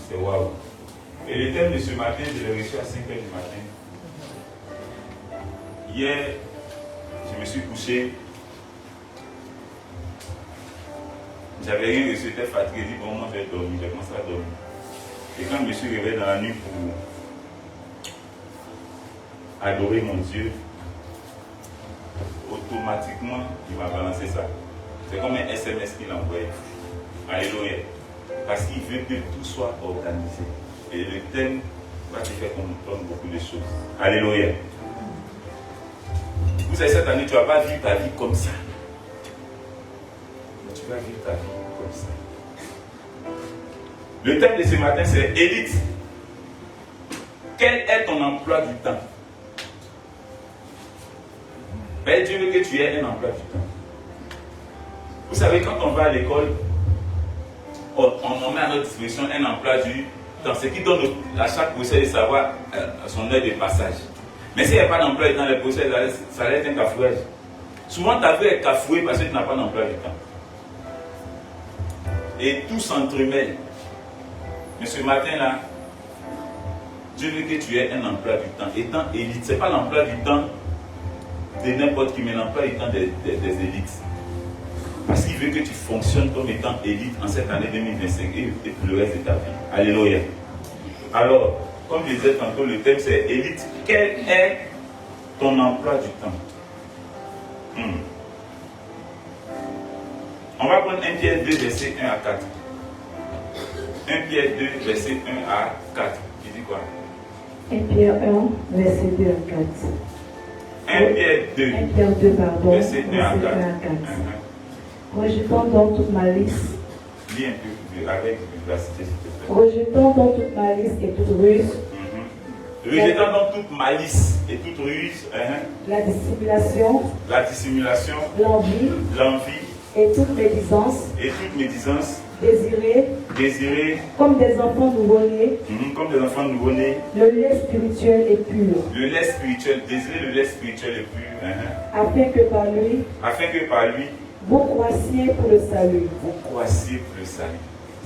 c'est waouh. Et le thème de ce matin, je l'ai reçu à 5h du matin. Hier, je me suis couché. J'avais rien reçu, j'étais fatigué, j'ai dit bon, moi je vais dormir, j'ai commencé à dormir. Et quand je me suis réveillé dans la nuit pour adorer mon Dieu, automatiquement, il m'a balancé ça. C'est comme un SMS qu'il a envoyé. Alléluia. Parce qu'il veut que tout soit organisé. Et le thème va te faire comprendre beaucoup de choses. Alléluia. Vous savez, cette année, tu ne vas pas vivre ta vie comme ça. Mais tu vas vivre ta vie comme ça. Le thème de ce matin, c'est élite. Quel est ton emploi du temps? Mais Dieu veut que tu aies un emploi du temps. Vous savez, quand on va à l'école, on met à notre disposition un emploi du temps. Ce qui donne à chaque professeur de savoir son heure de passage. Mais s'il n'y a pas d'emploi du temps, les professeurs, ça va être un cafouillage. Souvent, ta vie est cafouée parce que tu n'as pas d'emploi du temps. Et tout s'entremêle. Mais ce matin-là, Dieu veut que tu aies un emploi du temps. Étant élite, ce n'est pas l'emploi du temps de n'importe qui, mais l'emploi du temps des élites. Parce qu'il veut que tu fonctionnes comme étant élite en cette année 2025 et pour le reste de ta vie. Alléluia. Alors, comme je disais tantôt, le thème c'est élite. Quel est ton emploi du temps? On va prendre 1 Pierre 2, verset 1 à 4. 1 Pierre 2, verset 1 à 4. Il dit quoi? 1 Pierre 1, verset 2 à 4. 1 Pierre 2, 1 Pierre 2, pardon, verset 1 à 4. Rejetant donc toute malice. Lis un peu avec vivacité, s'il te plaît. Rejetant donc toute malice et toute ruse. Rejetant donc toute malice et toute ruse. La dissimulation. La dissimulation. L'envie. L'envie. Et toute médisance. Et toute médisance. Désirez. Comme des enfants nouveau-nés. Comme des enfants nouveau-nés. Le lait spirituel est pur. Le lait spirituel. Désirer le lait spirituel est pur. Afin que par lui. Vous croissiez pour le salut. Vous croissiez pour le salut.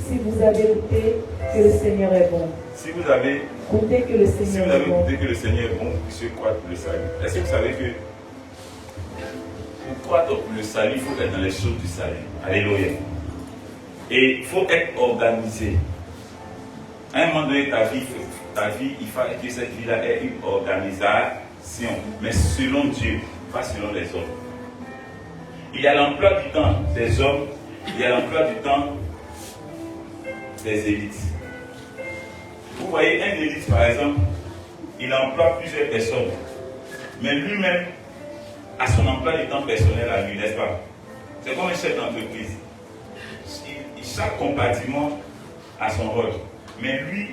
Si vous avez goûté que le Seigneur est bon. Si vous avez goûté que le Seigneur est bon. goûté que le Seigneur est bon, vous puissiez croire pour le salut. Est-ce que vous savez que pour croire pour le salut, il faut être dans les choses du salut. Alléluia. Et il faut être organisé. À un moment donné, ta vie, il faut que cette vie-là ait une organisation. Mais selon Dieu, pas selon les hommes. Il y a l'emploi du temps des hommes, il y a l'emploi du temps des élites. Vous voyez, un élite par exemple, il emploie plusieurs personnes, mais lui-même a son emploi du temps personnel à lui, n'est-ce pas? C'est comme un chef d'entreprise. Chaque compartiment a son rôle, mais lui,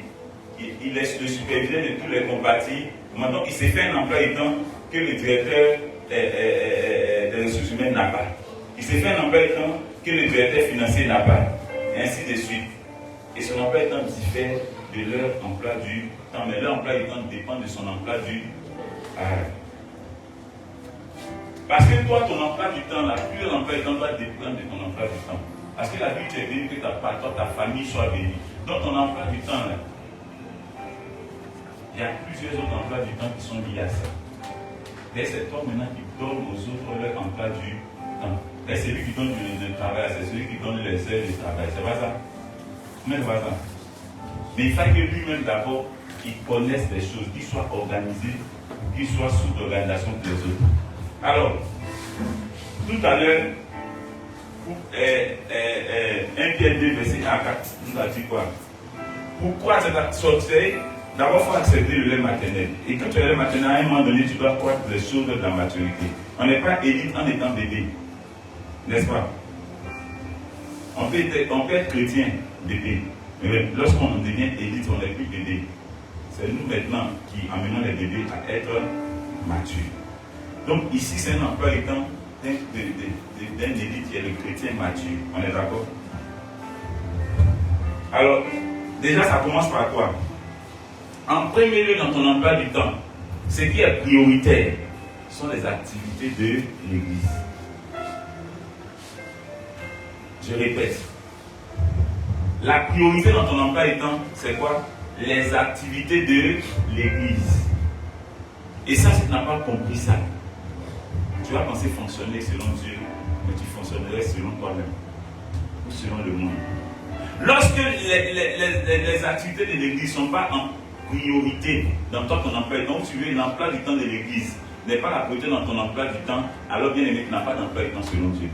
il est le superviseur de tous les compartiments. Maintenant, il s'est fait un emploi du temps que le directeur des ressources humaines n'a pas. Il s'est fait un emploi du temps que le directeur financier n'a pas. Et ainsi de suite. Et son emploi du temps diffère de leur emploi du temps. Mais leur emploi du temps dépend de son emploi du temps. Parce que toi, ton emploi du temps, plus l'emploi du temps doit dépendre de ton emploi du temps. Parce que la vie, tu es venu que ta famille soit bénie. Donc ton emploi du temps, là, il y a plusieurs autres emplois du temps qui sont liés à ça. Et c'est toi maintenant qui donne aux autres leur emploi du temps. Et c'est lui qui donne le travail, c'est celui qui donne les heures de travail. C'est pas ça? Mais c'est pas ça. Mais il faut que lui-même d'abord, il connaisse les choses, qu'il soit organisé, qu'il soit sous l'organisation des autres. Alors, tout à l'heure, 1 Pierre 2, verset 1 à 4, nous a dit quoi? Pourquoi cette sortie? D'abord, il faut accepter le lait maternel. Et quand tu as le lait maternel, à un moment donné, tu dois croire les choses de la maturité. On n'est pas élite en étant bébé. N'est-ce pas? On peut être chrétien, bébé. Mais lorsqu'on devient élite, on n'est plus bébé. C'est nous maintenant qui amenons les bébés à être matures. Donc ici, c'est un emploi du temps d'un élite qui est le chrétien mature. On est d'accord? Alors, déjà, ça commence par quoi? En premier lieu, dans ton emploi du temps, ce qui est prioritaire sont les activités de l'Église. Je répète, La priorité dans ton emploi du temps, c'est quoi? Les activités de l'église. Et ça, si tu n'as pas compris ça, tu vas penser fonctionner selon Dieu, mais tu fonctionnerais selon toi-même ou selon le monde. Lorsque les activités de l'église ne sont pas en priorité dans ton emploi du temps, tu veux l'emploi du temps de l'église n'est pas la priorité dans ton emploi du temps, alors bien aimé, tu n'as pas d'emploi du temps selon Dieu.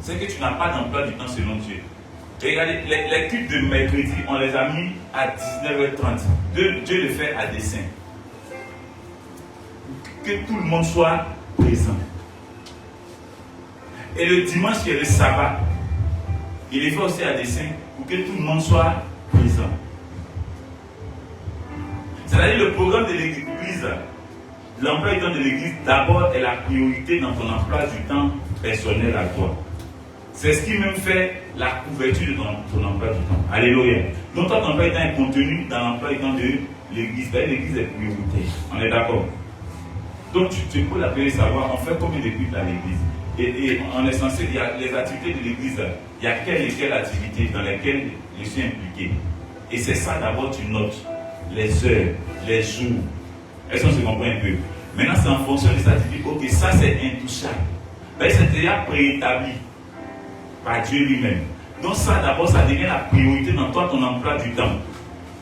C'est que tu n'as pas d'emploi du temps selon Dieu. Regardez, les cultes de mercredi, on les a mis à 19h30. Dieu le fait à dessein. Que tout le monde soit présent. Et le dimanche qui est le sabbat, il est fait aussi à dessein pour que tout le monde soit présent. C'est-à-dire le programme de l'église, l'emploi du temps de l'église, d'abord est la priorité dans ton emploi du temps personnel à toi. C'est ce qui même fait la couverture de ton emploi du temps. Alléluia. Donc ton emploi du temps est contenu dans l'emploi du temps de l'église. L'église est prioritaire. On est d'accord? Donc tu peux l'appeler savoir, on fait combien de cultes à l'église? Et on est censé, il y a les activités de l'église, il y a quelle et quelle activité dans lesquelles je suis impliqué. Et c'est ça d'abord tu notes. Les heures, les jours. Est-ce qu'on se comprend un peu? Maintenant c'est en fonction de ça, tu dis, ok, ça c'est intouchable. Ben, c'est déjà préétabli par Dieu lui-même. Donc ça d'abord, ça devient la priorité dans toi, ton emploi du temps.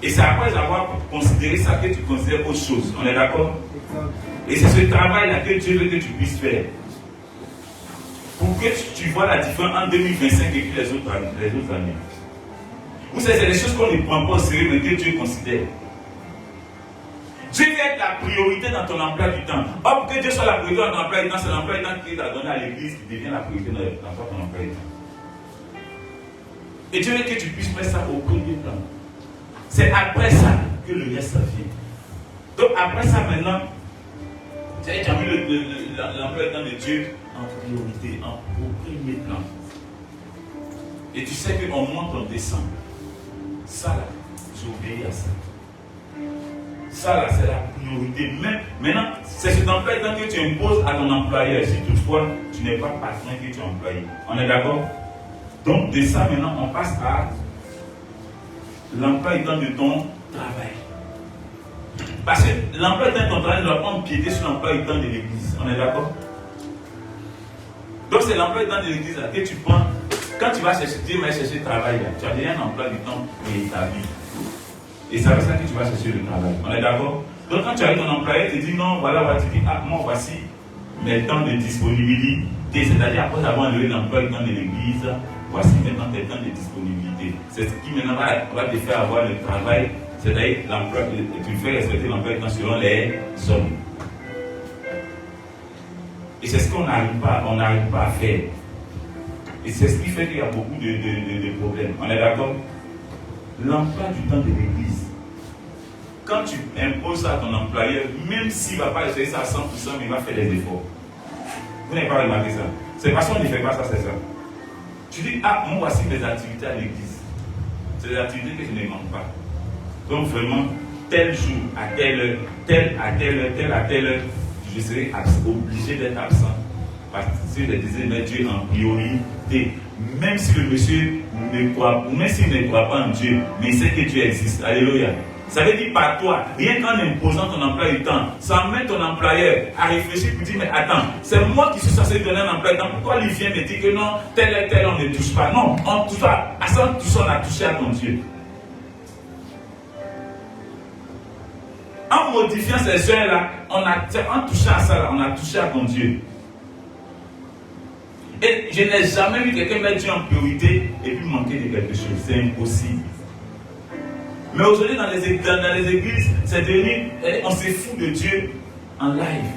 Et c'est après avoir considéré ça que tu considères autre chose. On est d'accord? Et c'est ce travail-là que Dieu veut que tu puisses faire. Pour que tu vois la différence entre 2025 et puis les autres années. Vous savez, c'est des choses qu'on ne prend pas au sérieux, mais que Dieu considère. Dieu veut être la priorité dans ton emploi du temps. Or, pour que Dieu soit la priorité dans ton emploi du temps, c'est l'emploi du temps qu'il t'a donné à l'église qui devient la priorité dans ton emploi du temps. Et Dieu veut que tu puisses mettre ça au premier plan. C'est après ça que le reste vient. Donc après ça maintenant, tu as mis l'emploi du temps de Dieu en priorité, au premier plan. Et tu sais qu'on monte, on descend. Ça là, j'obéis à ça. Ça là, c'est la priorité. Même, maintenant, c'est cet emploi du temps que tu imposes à ton employeur. Si toutefois, tu n'es pas patron que tu es employé. On est d'accord? Donc de ça maintenant, on passe à l'emploi du temps de ton travail. Parce que l'emploi du temps de ton travail ne doit pas empiéter sur l'emploi du temps de l'église. On est d'accord? Donc c'est l'emploi du temps de l'église que tu prends. Quand tu vas chercher, tu vas chercher le travail, là, tu as déjà un emploi du temps établi. Et c'est avec ça que tu vas chercher le travail. On est d'accord? Donc quand tu as ton employé, tu te dis non, voilà, tu dis, ah, moi voici mes temps de disponibilité. C'est-à-dire après avoir enlevé l'emploi du temps de l'église, voici maintenant tes temps de disponibilité. C'est ce qui maintenant va te faire avoir le travail, c'est-à-dire l'emploi, tu fais respecter l'emploi du temps selon les hommes. Et c'est ce qu'on n'arrive pas à faire. Et c'est ce qui fait qu'il y a beaucoup de problèmes. On est d'accord? L'emploi du temps de l'église. Quand tu imposes ça à ton employeur, même s'il ne va pas essayer ça à 100%, mais il va faire des efforts. Vous n'avez pas remarqué ça? C'est parce qu'on ne fait pas ça, c'est ça. Tu dis, ah, moi voici mes activités à l'église. C'est des activités que je ne manque pas. Donc vraiment, tel jour, à telle heure, tel à telle heure, je serai obligé d'être absent. Parce que je disais, mais Dieu en priorité. Même si le monsieur ne croit, même s'il ne croit pas en Dieu, mais il sait que Dieu existe. Alléluia. Ça veut dire par toi, rien qu'en imposant ton emploi du temps, ça met ton employeur à réfléchir pour dire, mais attends, c'est moi qui suis censé donner un emploi du temps. Pourquoi il vient me dire que non, tel et tel, on ne touche pas? Non, on touche pas. À ça, tout ça, on a touché à ton Dieu. En modifiant ces heures-là, en touchant à ça, là, on a touché à ton Dieu. Et je n'ai jamais vu quelqu'un mettre Dieu en priorité et puis manquer de quelque chose. C'est impossible. Mais aujourd'hui, dans les églises, c'est devenu, on se fout de Dieu en live.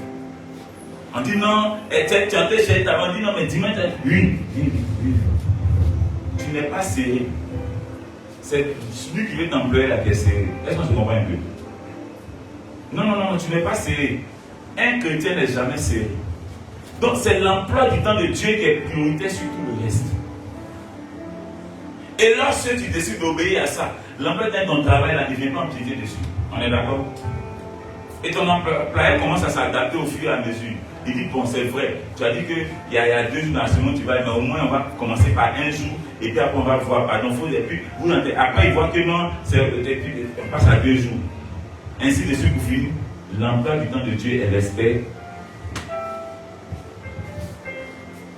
On dit non, tu as chanté chez ta, on dit non, mais dimanche, oui. Tu n'es pas serré. C'est celui qui veut t'employer la pièce serrée. Est-ce qu'on se comprend un peu? Non, tu n'es pas serré. Un chrétien n'est jamais serré. Donc c'est l'emploi du temps de Dieu qui est prioritaire sur tout le reste. Et lorsque tu décides d'obéir à ça, l'emploi du temps de ton travail ne vient pas empiéter dessus. On est d'accord? Et ton employeur commence à s'adapter au fur et à mesure. Il dit, bon, c'est vrai, tu as dit qu'il y a 2 jours dans la semaine, tu vas, mais au moins on va commencer par 1 jour, et puis après on va voir, pardon, et puis après il voit que non, on passe à 2 jours. Ainsi de suite pour finir. L'emploi du temps de Dieu est respect.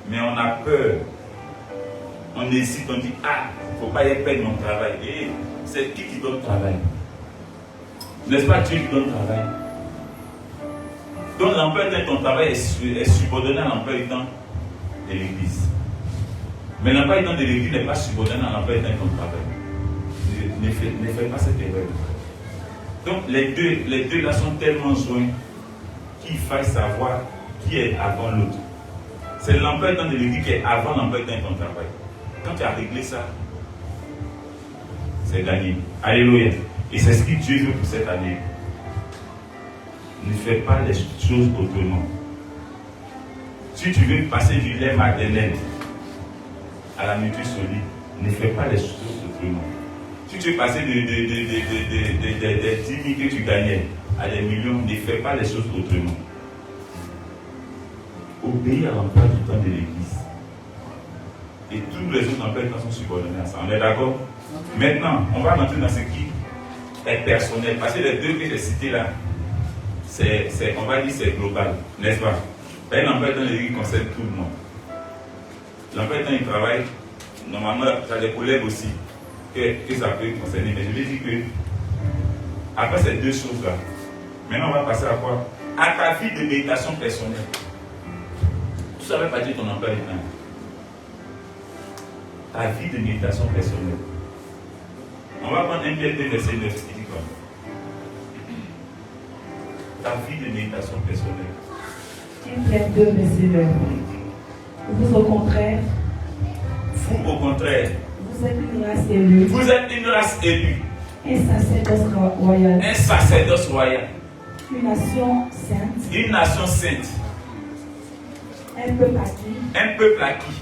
Mais on a peur. On hésite, on dit, ah, il ne faut pas y perdre mon travail. Et c'est qui donne le travail? N'est-ce pas Dieu qui donne le travail? Donc l'emploi du temps de ton travail est subordonné à l'emploi du temps de l'église. Mais l'emploi du temps de l'église n'est pas subordonné à l'emploi du temps de ton travail. Ne fais pas cette erreur. Donc les deux là sont tellement joints qu'il faille savoir qui est avant l'autre. C'est l'emploi du temps de l'église qui est avant l'emploi du temps de ton travail. Quand tu as réglé ça, c'est gagné. Alléluia. Et c'est ce que Dieu veut pour cette année. Ne fais pas les choses autrement. Si tu veux passer du lait maternel à la nourriture solide, ne fais pas les choses autrement. Si tu veux passer des 10 000 que tu gagnais à des millions, ne fais pas les choses autrement. Obéis à l'emploi du temps de l'église. Et tous les autres emplois du temps sont subordonnés à ça. On est d'accord? Maintenant, on va rentrer dans ce qui est personnel. Parce que les 2 que j'ai cités là, on va dire c'est global, n'est-ce pas? L'emploi du temps de l'église concerne tout le monde. L'emploi du temps du travail, normalement, tu as des collègues aussi que ça peut concerner. Mais je vais dire que, après ces 2 choses-là, maintenant on va passer à quoi? À ta vie de méditation personnelle. Tout ça ne veut pas dire ton emploi du temps. Ta vie de méditation personnelle. On va prendre 1 Pierre 2, verset 9, qui dit quoi? Ta vie de méditation personnelle. 1 Pierre 2, verset 9. Vous, au contraire, vous êtes une race élue. Vous êtes une race élue. Un sacerdoce royal. Un sacerdoce royal. Une nation sainte. Une nation sainte. Un peuple acquis. Un peuple acquis.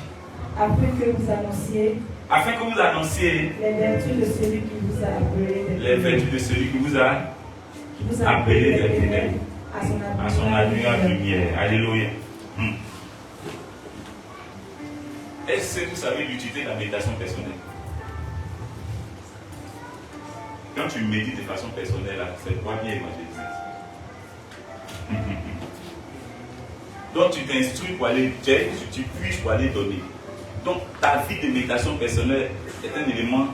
Afin que vous annonciez les vertus de celui qui vous a appelé. Les vertus de celui qui vous a appelé des ténèbres à son admirable lumière. Alléluia. Est-ce que vous savez l'utilité de la méditation personnelle? Quand tu médites de façon personnelle, c'est pour bien évangéliser. Donc tu t'instruis pour aller dire, tu puisses pour aller donner. Donc ta vie de méditation personnelle est un élément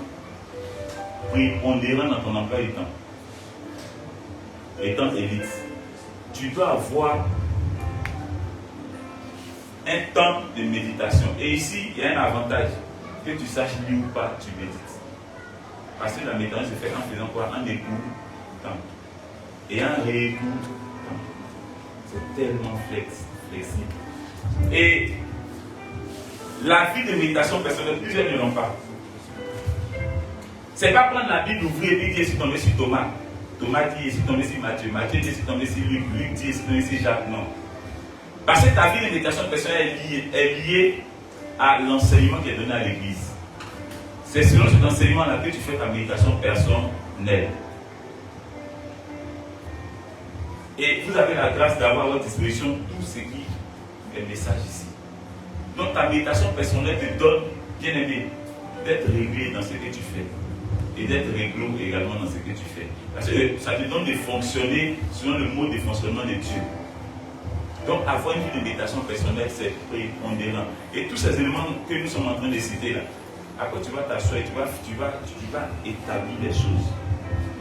prépondérant dans ton emploi du temps. Étant élite, tu dois avoir un temps de méditation. Et ici, il y a un avantage, que tu saches lire ou pas, tu médites. Parce que la méditation se fait en faisant quoi? En écoutant. Et en réécoutant. C'est tellement flexible. Et la vie de méditation personnelle, plusieurs ne l'ont pas. C'est pas prendre la Bible, ouvrir et puis dire, je suis tombé sur Thomas. Thomas dit, je suis tombé sur Matthieu. Matthieu dit, je suis tombé sur Luc. Luc dit, je suis tombé sur Jacques. Non. Parce que ta vie de méditation personnelle est liée à l'enseignement qui est donné à l'église. C'est selon cet enseignement-là que tu fais ta méditation personnelle. Et vous avez la grâce d'avoir à votre disposition tout ce qui est message ici. Donc ta méditation personnelle te donne, bien aimé, d'être réglé dans ce que tu fais. Et d'être réglo également dans ce que tu fais. Parce que ça te donne de fonctionner selon le mode de fonctionnement de Dieu. Donc avoir une vie de méditation personnelle, c'est prépondérant. Et tous ces éléments que nous sommes en train de citer là, après tu vas t'asseoir et tu vas établir les choses.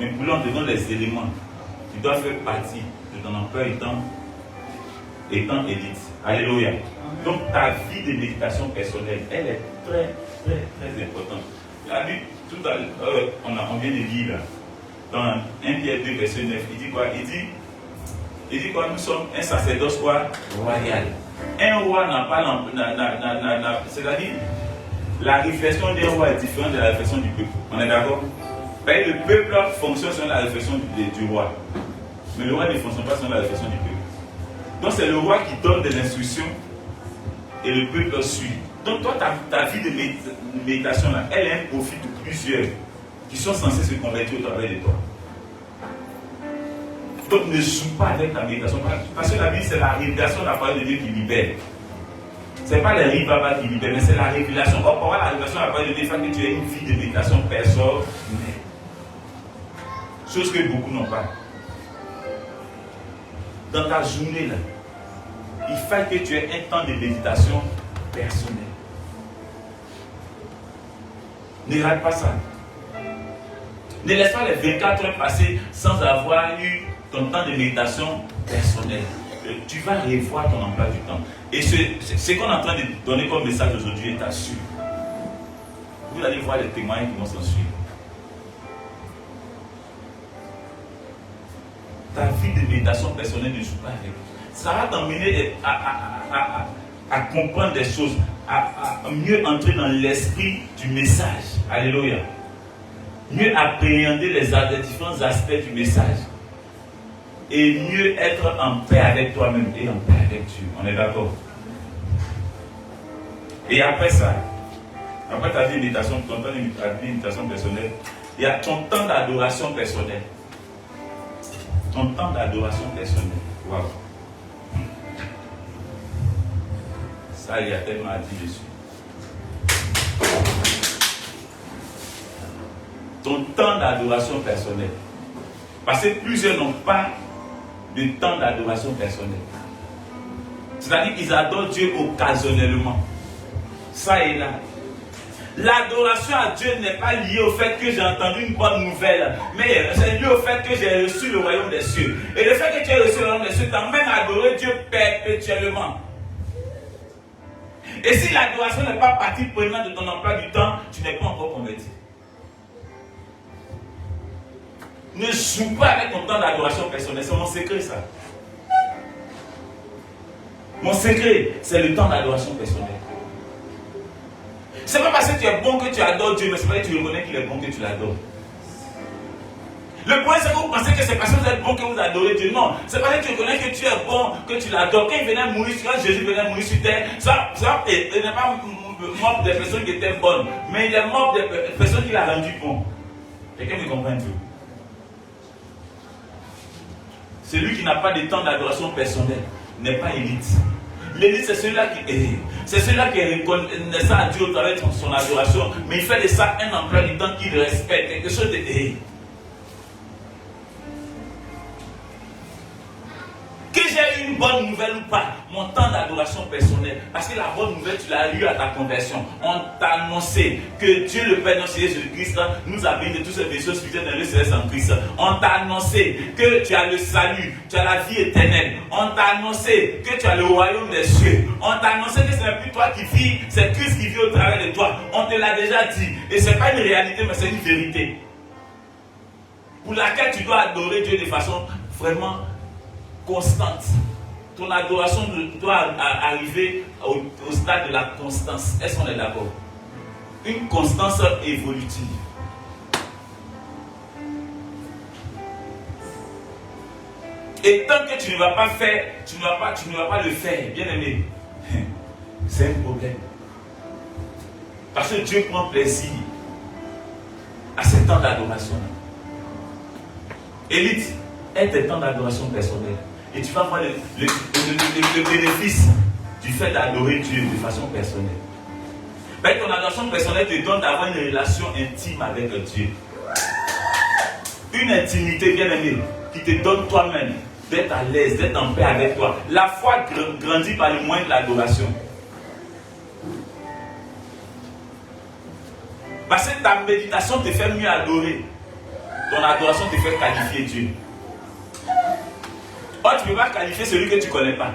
Mais pour là, on te donne les éléments qui doivent faire partie de ton emploi étant élite. Alléluia. Donc ta vie de méditation personnelle, elle est très, très, très importante. La Bible, tout à l'heure, on vient de lire là, dans 1 Pierre 2, verset 9, il dit quoi? Il dit quoi? Nous sommes un sacerdoce quoi? Royal. Un roi n'a pas c'est-à-dire, la réflexion d'un roi est différente de la réflexion du peuple. On est d'accord? Le peuple fonctionne selon la réflexion du roi. Mais le roi ne fonctionne pas selon la réflexion du peuple. Donc c'est le roi qui donne des instructions et le peuple suit. Donc toi, ta vie de méditation là, elle est un profit de plusieurs qui sont censés se convertir au travers de toi. Donc ne joue pas avec ta méditation. Parce que la Bible, c'est la révélation de la parole de Dieu qui libère. Ce n'est pas les rivabas qui libèrent, mais c'est la révélation. Or, pour avoir la révélation de la parole de Dieu, il faut que tu aies une vie de méditation personnelle. Chose que beaucoup n'ont pas. Dans ta journée, là, il faut que tu aies un temps de méditation personnelle. Ne rate pas ça. Ne laisse pas les 24 heures passer sans avoir eu ton temps de méditation personnelle. Tu vas revoir ton emploi du temps. Et ce qu'on est en train de donner comme message aujourd'hui est assuré. Vous allez voir les témoignages qui vont s'en suivre. Ta vie de méditation personnelle ne joue pas avec. Ça va t'emmener à comprendre des choses, à mieux entrer dans l'esprit du message. Alléluia. Mieux appréhender les différents aspects du message. Et mieux être en paix avec toi-même et en paix avec Dieu. On est d'accord? Et après ça, après ta vie de méditation, ton temps de méditation personnelle, il y a ton temps d'adoration personnelle. Ton temps d'adoration personnelle. Waouh! Ça, il y a tellement à dire dessus. Ton temps d'adoration personnelle. Parce que plusieurs n'ont pas de temps d'adoration personnelle. C'est-à-dire qu'ils adorent Dieu occasionnellement. Ça et là. L'adoration à Dieu n'est pas liée au fait que j'ai entendu une bonne nouvelle, mais c'est lié au fait que j'ai reçu le royaume des cieux. Et le fait que tu aies reçu le royaume des cieux t'emmène à adorer Dieu perpétuellement. Et si l'adoration n'est pas partie prenante de ton emploi du temps, tu n'es pas encore converti. Ne joue pas avec ton temps d'adoration personnelle, c'est mon secret ça. Mon secret, c'est le temps d'adoration personnelle. C'est pas parce que tu es bon que tu adores Dieu, mais c'est parce que tu reconnais qu'il est bon que tu l'adores. Le point, c'est que vous pensez que c'est parce que vous êtes bon que vous adorez Dieu. Non, c'est parce que tu reconnais que tu es bon que tu l'adores. Quand il venait mourir, quand Jésus venait mourir sur terre, il n'est pas mort des personnes qui étaient bonnes, mais il est mort des personnes qu'il a rendues bonnes. Quelqu'un me comprend un peu? Celui qui n'a pas de temps d'adoration personnelle n'est pas élite. L'élite, c'est celui-là qui est. C'est celui-là qui reconnaît ça à Dieu au travers de son adoration. Mais il fait de ça un emploi du temps qu'il respecte. Quelque chose de. Que j'ai eu une bonne nouvelle ou pas, mon temps d'adoration personnelle. Parce que la bonne nouvelle, tu l'as eu à ta conversion. On t'a annoncé que Dieu le Père, notre Seigneur Jésus-Christ, nous a béni de toutes ces blessures spirituelles dans le céleste en Christ. On t'a annoncé que tu as le salut, tu as la vie éternelle. On t'a annoncé que tu as le royaume des cieux. On t'a annoncé que ce n'est plus toi qui vis, c'est Christ qui vit au travers de toi. On te l'a déjà dit. Et ce n'est pas une réalité, mais c'est une vérité. Pour laquelle tu dois adorer Dieu de façon vraiment constante. Ton adoration doit arriver au stade de la constance. Est-ce qu'on est d'accord? Une constance évolutive. Et tant que tu ne vas pas faire, tu ne vas pas le faire, bien aimé, c'est un problème. Parce que Dieu prend plaisir à ce temps d'adoration. Élite, aie tes temps d'adoration personnelle. Et tu vas voir le bénéfice du fait d'adorer Dieu de façon personnelle. Ben, ton adoration personnelle te donne d'avoir une relation intime avec Dieu. Une intimité bien aimée qui te donne toi-même d'être à l'aise, d'être en paix avec toi. La foi grandit par le moyen de l'adoration. Parce que ta méditation te fait mieux adorer. Ton adoration te fait qualifier Dieu. Or, tu ne peux pas qualifier celui que tu ne connais pas.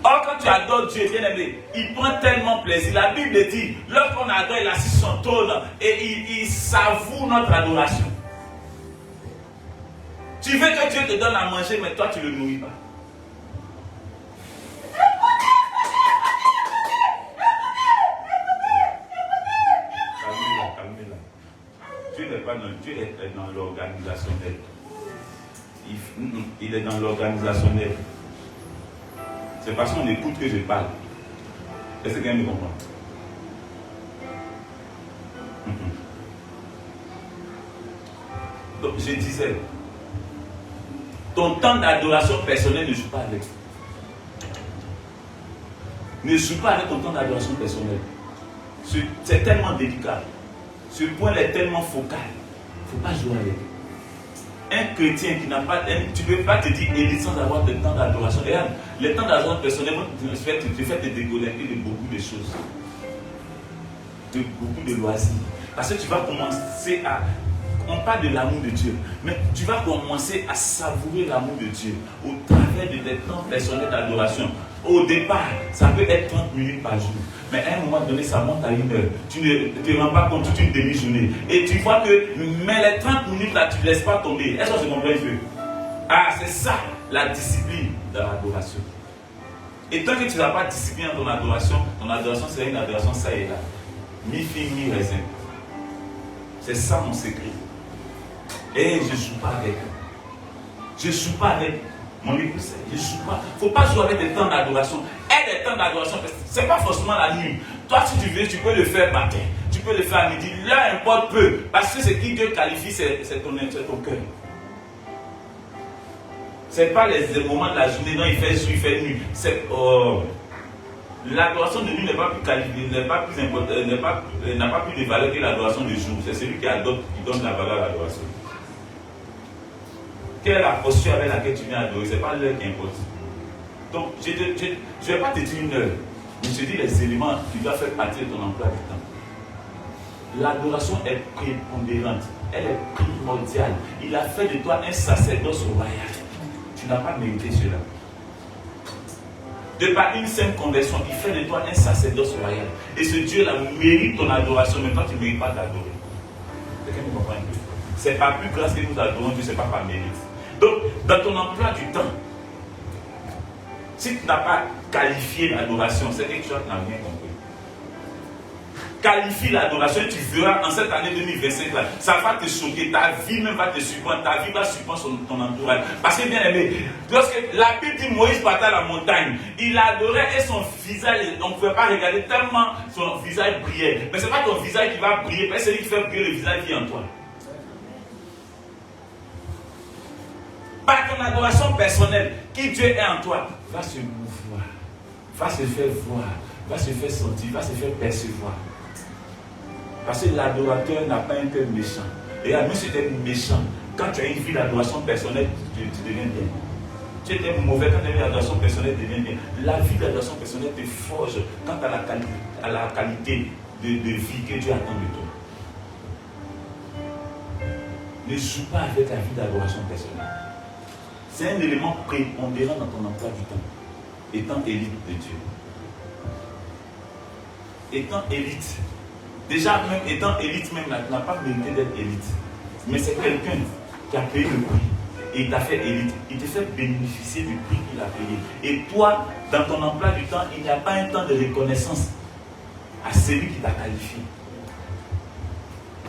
Or, quand tu adores Dieu, bien aimé, il prend tellement plaisir. La Bible dit, lorsqu'on adore, il assiste son trône et il savoure notre adoration. Tu veux que Dieu te donne à manger, mais toi, tu ne le nourris pas. Calmez-la. Dieu n'est pas dans, Dieu est dans l'organisationnel. Il est dans l'organisationnel. C'est parce qu'on écoute que je parle. Est-ce que quelqu'un me comprend? Donc je disais, Ton temps d'adoration personnel ne joue pas avec. Ne joue pas avec ton temps d'adoration personnel. C'est tellement délicat. Ce point est tellement focal. Il ne faut pas jouer avec. Un chrétien qui n'a pas... Tu ne peux pas te dire élite sans avoir de temps d'adoration. Regarde, les temps d'adoration personnel te fait te déconnecter de beaucoup de choses. De beaucoup de loisirs. Parce que tu vas commencer à... On parle de l'amour de Dieu, mais tu vas commencer à savourer l'amour de Dieu au travers de tes temps personnels d'adoration. Au départ, ça peut être 30 minutes par jour, mais à un moment donné, ça monte à 1 heure. Tu ne te rends pas compte toute une demi-journée. Et tu vois que, mais les 30 minutes là, tu ne laisses pas tomber. Est-ce que tu comprends un peu? Ah, c'est ça, la discipline de l'adoration. Et tant que tu n'as pas de discipline dans ton adoration c'est une adoration, ça et là. Mi-fille, mi-raisin. C'est ça mon secret. Et je ne joue pas avec. Je ne joue pas avec mon épouse. Je ne joue pas. Il ne faut pas jouer avec des temps d'adoration. Et des temps d'adoration, ce n'est pas forcément la nuit. Toi, si tu veux, tu peux le faire matin. Tu peux le faire à midi. Là, importe peu. Parce que ce qui te qualifie, c'est ton cœur. Ce n'est pas les moments de la journée. Non, il fait jour, il fait nuit. L'adoration de nuit n'est pas plus qualifiée, n'a pas plus de valeur que l'adoration de jour. C'est celui qui adopte qui donne la valeur à l'adoration. Quelle est la posture avec laquelle tu viens adorer? Ce n'est pas l'heure qui importe. Donc, je ne vais pas te dire une heure, mais je te dis les éléments qui doivent faire partie de ton emploi du temps. L'adoration est prépondérante, elle est primordiale. Il a fait de toi un sacerdoce royal. Tu n'as pas mérité cela. De par une simple conversion, il fait de toi un sacerdoce royal. Et ce Dieu-là mérite ton adoration, mais toi tu ne mérites pas d'adorer. Quelqu'un me comprend un peu? Ce n'est pas plus grâce que nous adorons Dieu, ce n'est pas par mérite. Donc, dans ton emploi du temps, si tu n'as pas qualifié l'adoration, c'est que tu n'as rien compris. Qualifie l'adoration et tu verras en cette année 2025 là, ça va te choquer, ta vie même va te surprendre, ta vie va surprendre ton entourage. Parce que bien aimé, lorsque la Bible dit Moïse partait à la montagne, il adorait et son visage, on ne pouvait pas regarder tellement son visage brillait. Mais ce n'est pas ton visage qui va briller, mais c'est celui qui fait briller le visage qui est en toi. Par ton adoration personnelle, qui Dieu est en toi, va se mouvoir, va se faire voir, va se faire sentir, va se faire percevoir. Parce que l'adorateur n'a pas un cœur méchant. Et même si tu es méchant, quand tu as une vie d'adoration personnelle, tu deviens bien. Tu étais mauvais quand tu as une adoration personnelle, tu deviens bien. La vie d'adoration personnelle te forge quant à la qualité de vie que Dieu attend de toi. Ne joue pas avec la vie d'adoration personnelle. C'est un élément prépondérant dans ton emploi du temps. Étant élite de Dieu. Étant élite. Déjà, même étant élite, même n'a pas mérité d'être élite. Mais c'est quelqu'un qui a payé le prix. Et il t'a fait élite. Il te fait bénéficier du prix qu'il a payé. Et toi, dans ton emploi du temps, il n'y a pas un temps de reconnaissance à celui qui t'a qualifié.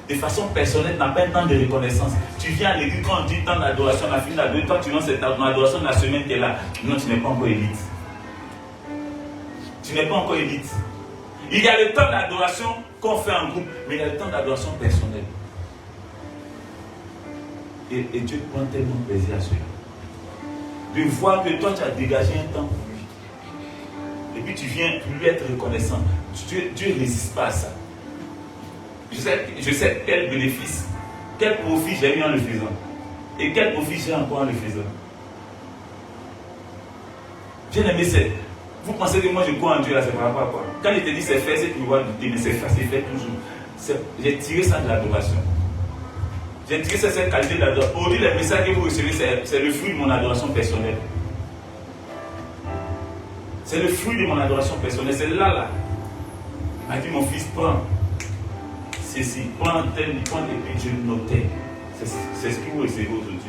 De façon personnelle, tu n'as pas un temps de reconnaissance. Tu viens à l'église quand on dit temps d'adoration, la fin de la deux, toi tu lances ton adoration de la semaine qui est là. Non, tu n'es pas encore élite. Tu n'es pas encore élite. Il y a le temps d'adoration qu'on fait en groupe, mais il y a le temps d'adoration personnelle. Et Dieu prend tellement plaisir à cela. De voir que toi tu as dégagé un temps pour lui. Et puis tu viens lui être reconnaissant. Dieu ne résiste pas à ça. Je sais quel bénéfice, quel profit j'ai eu en le faisant. Et quel profit j'ai encore en le faisant. Bien aimé, c'est. Vous pensez que moi je crois en Dieu là, c'est par rapport à quoi? Quand il te dit c'est fait, c'est que tu vois douter, mais c'est fait toujours. J'ai tiré ça de l'adoration. J'ai tiré ça de cette qualité d'adoration. Aujourd'hui, les messages que vous recevez, c'est le fruit de mon adoration personnelle. C'est le fruit de mon adoration personnelle. C'est là. Il m'a dit mon fils, prends ceci, prends tel, prends et puis je le notais. C'est ce que vous recevez aujourd'hui.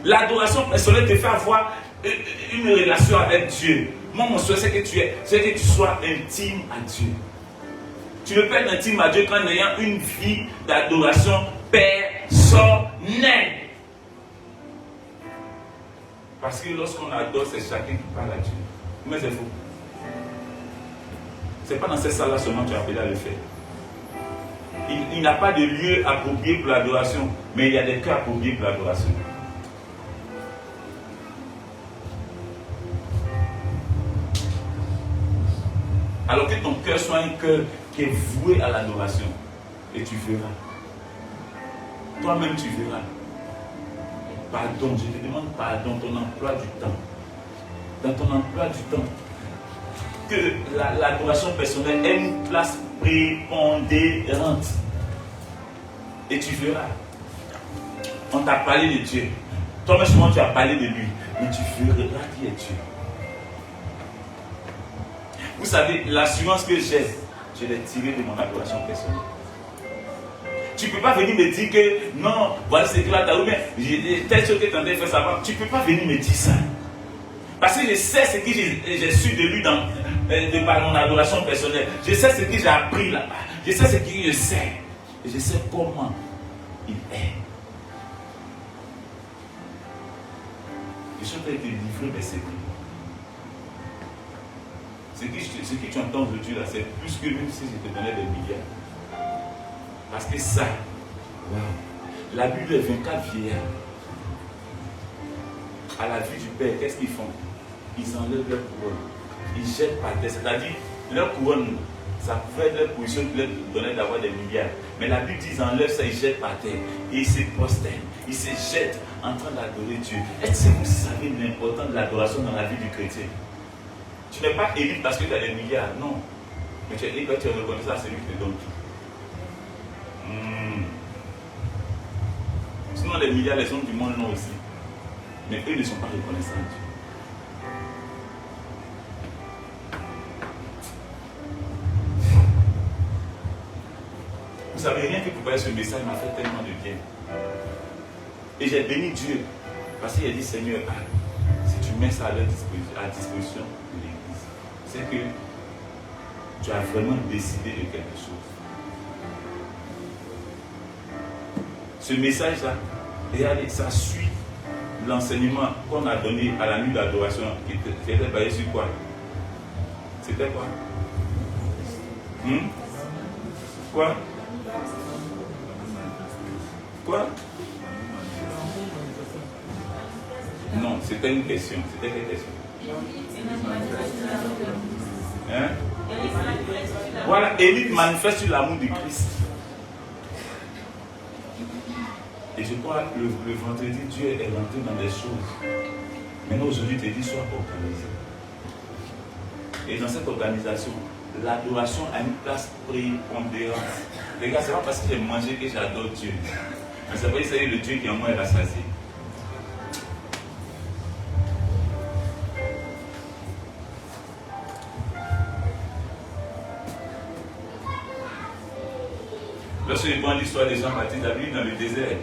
L'adoration personnelle te fait avoir une relation avec Dieu. Moi, mon souhait, c'est que tu sois intime à Dieu. Tu ne peux être intime à Dieu qu'en ayant une vie d'adoration personnelle. Parce que lorsqu'on adore, c'est chacun qui parle à Dieu. Mais c'est faux. Ce n'est pas dans cette salle-là seulement que tu es appelé à le faire. Il n'a pas de lieu approprié pour l'adoration, mais il y a des cœurs appropriés pour l'adoration. Alors que ton cœur soit un cœur qui est voué à l'adoration, et tu verras. Toi-même, tu verras. Pardon, je te demande pardon dans ton emploi du temps. Dans ton emploi du temps. Que l'adoration personnelle ait une place prépondérante. Et tu verras. On t'a parlé de Dieu. Toi-même, souvent, tu as parlé de lui. Mais tu verras qui est Dieu. Vous savez, l'assurance que j'ai, je l'ai tirée de mon adoration personnelle. Tu ne peux pas venir me dire que non, voilà ce que là, t'as ou bien telle chose que tu as fait savoir. Tu ne peux pas venir me dire ça. Parce que je sais ce que j'ai su de lui de par mon adoration personnelle. Je sais ce que j'ai appris là-bas. Je sais ce que je sais. Et je sais comment il est. Je suis en train de te livrer mes secrets. Ce que tu entends aujourd'hui là, c'est plus que même si je te donnais des milliards. Parce que ça, wow, la Bible est 24 vieillards. À la vue du Père, qu'est-ce qu'ils font? Ils enlèvent leur couronne. Ils jettent par terre. C'est-à-dire, leur couronne, ça pouvait être leur position qui leur donnait d'avoir des milliards. Mais la Bible dit qu'ils enlèvent ça, ils jettent par terre. Et ils se prosternent. Ils se jettent en train d'adorer Dieu. Est-ce que vous savez l'importance de l'adoration dans la vie du chrétien? Tu n'es pas élite parce que tu as des milliards, non. Mais tu es élite quand tu es reconnaissant à celui qui te donne tout. Sinon, les milliards, les hommes du monde l'ont aussi. Mais eux ne sont pas reconnaissants à Dieu. Vous savez, rien que pour parler ce message m'a fait tellement de bien. Et j'ai béni Dieu. Parce qu'il a dit, Seigneur, si tu mets ça à disposition de l'Église, c'est que tu as vraiment décidé de quelque chose. Ce message-là, regardez, ça suit l'enseignement qu'on a donné à la nuit d'adoration qui était basé sur quoi? C'était quoi? Quoi? Quoi? Non, c'était une question. C'était quelle question? Hein? Voilà, Élite manifeste sur l'amour de Christ. Et je crois que le vendredi, Dieu est rentré dans des choses. Maintenant, aujourd'hui, tu dis, sois organisé. Et dans cette organisation, l'adoration a une place prépondérante. Les gars, c'est pas parce que j'ai mangé que j'adore Dieu. Mais c'est parce que c'est le Dieu qui en moi est rassasié. Lorsque je prends l'histoire de Jean-Baptiste, la Bible dans le désert.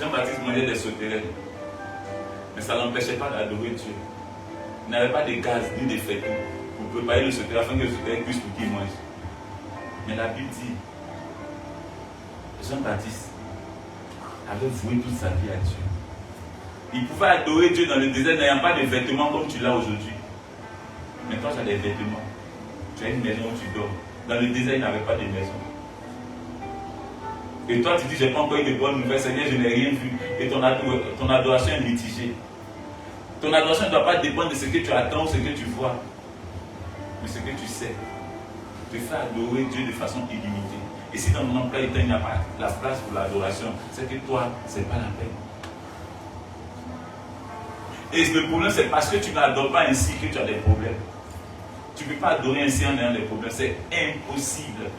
Jean-Baptiste mangeait des sauterelles. Mais ça ne l'empêchait pas d'adorer Dieu. Il n'avait pas de gaz ni de fête pour préparer le sauterelle afin que le sauterelle puisse pour qu'il mange. Mais la Bible dit, Jean-Baptiste avait voué toute sa vie à Dieu. Il pouvait adorer Dieu dans le désert n'ayant pas de vêtements comme tu l'as aujourd'hui. Mais toi, tu as des vêtements. Tu as une maison où tu dors. Dans le désert, il n'avait pas de maison. Et toi, tu dis, je n'ai pas encore eu de bonnes nouvelles, Seigneur, je n'ai rien vu. Et ton adoration est mitigée. Ton adoration ne doit pas dépendre de ce que tu attends ou ce que tu vois. Mais ce que tu sais. Te faire adorer Dieu de façon illimitée. Et si dans ton emploi du temps, il n'y a pas la place pour l'adoration, c'est que toi, ce n'est pas la peine. Et le problème, c'est parce que tu n'adores pas ainsi que tu as des problèmes. Tu ne peux pas adorer ainsi en ayant des problèmes. C'est impossible.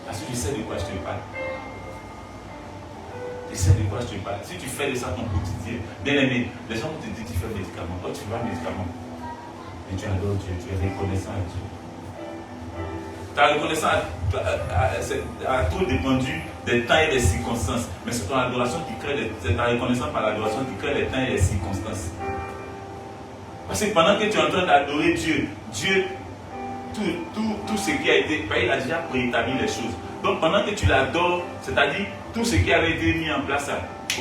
Parce que je sais de quoi je te parle. Je sais de quoi je te parle. Si tu fais de ça ton quotidien, bien aimé, les gens vont te dire que tu fais le médicament. Toi, tu vas le médicament. Et tu adores Dieu, tu es reconnaissant à Dieu. Ta reconnaissance a trop dépendu des temps et des circonstances. Mais c'est ton adoration qui crée, c'est ta reconnaissance par l'adoration qui crée les temps et les circonstances. Parce que pendant que tu es en train d'adorer Dieu, tout ce qui a été, il a déjà préétabli les choses. Donc pendant que tu l'adores, c'est-à-dire tout ce qui avait été mis en place,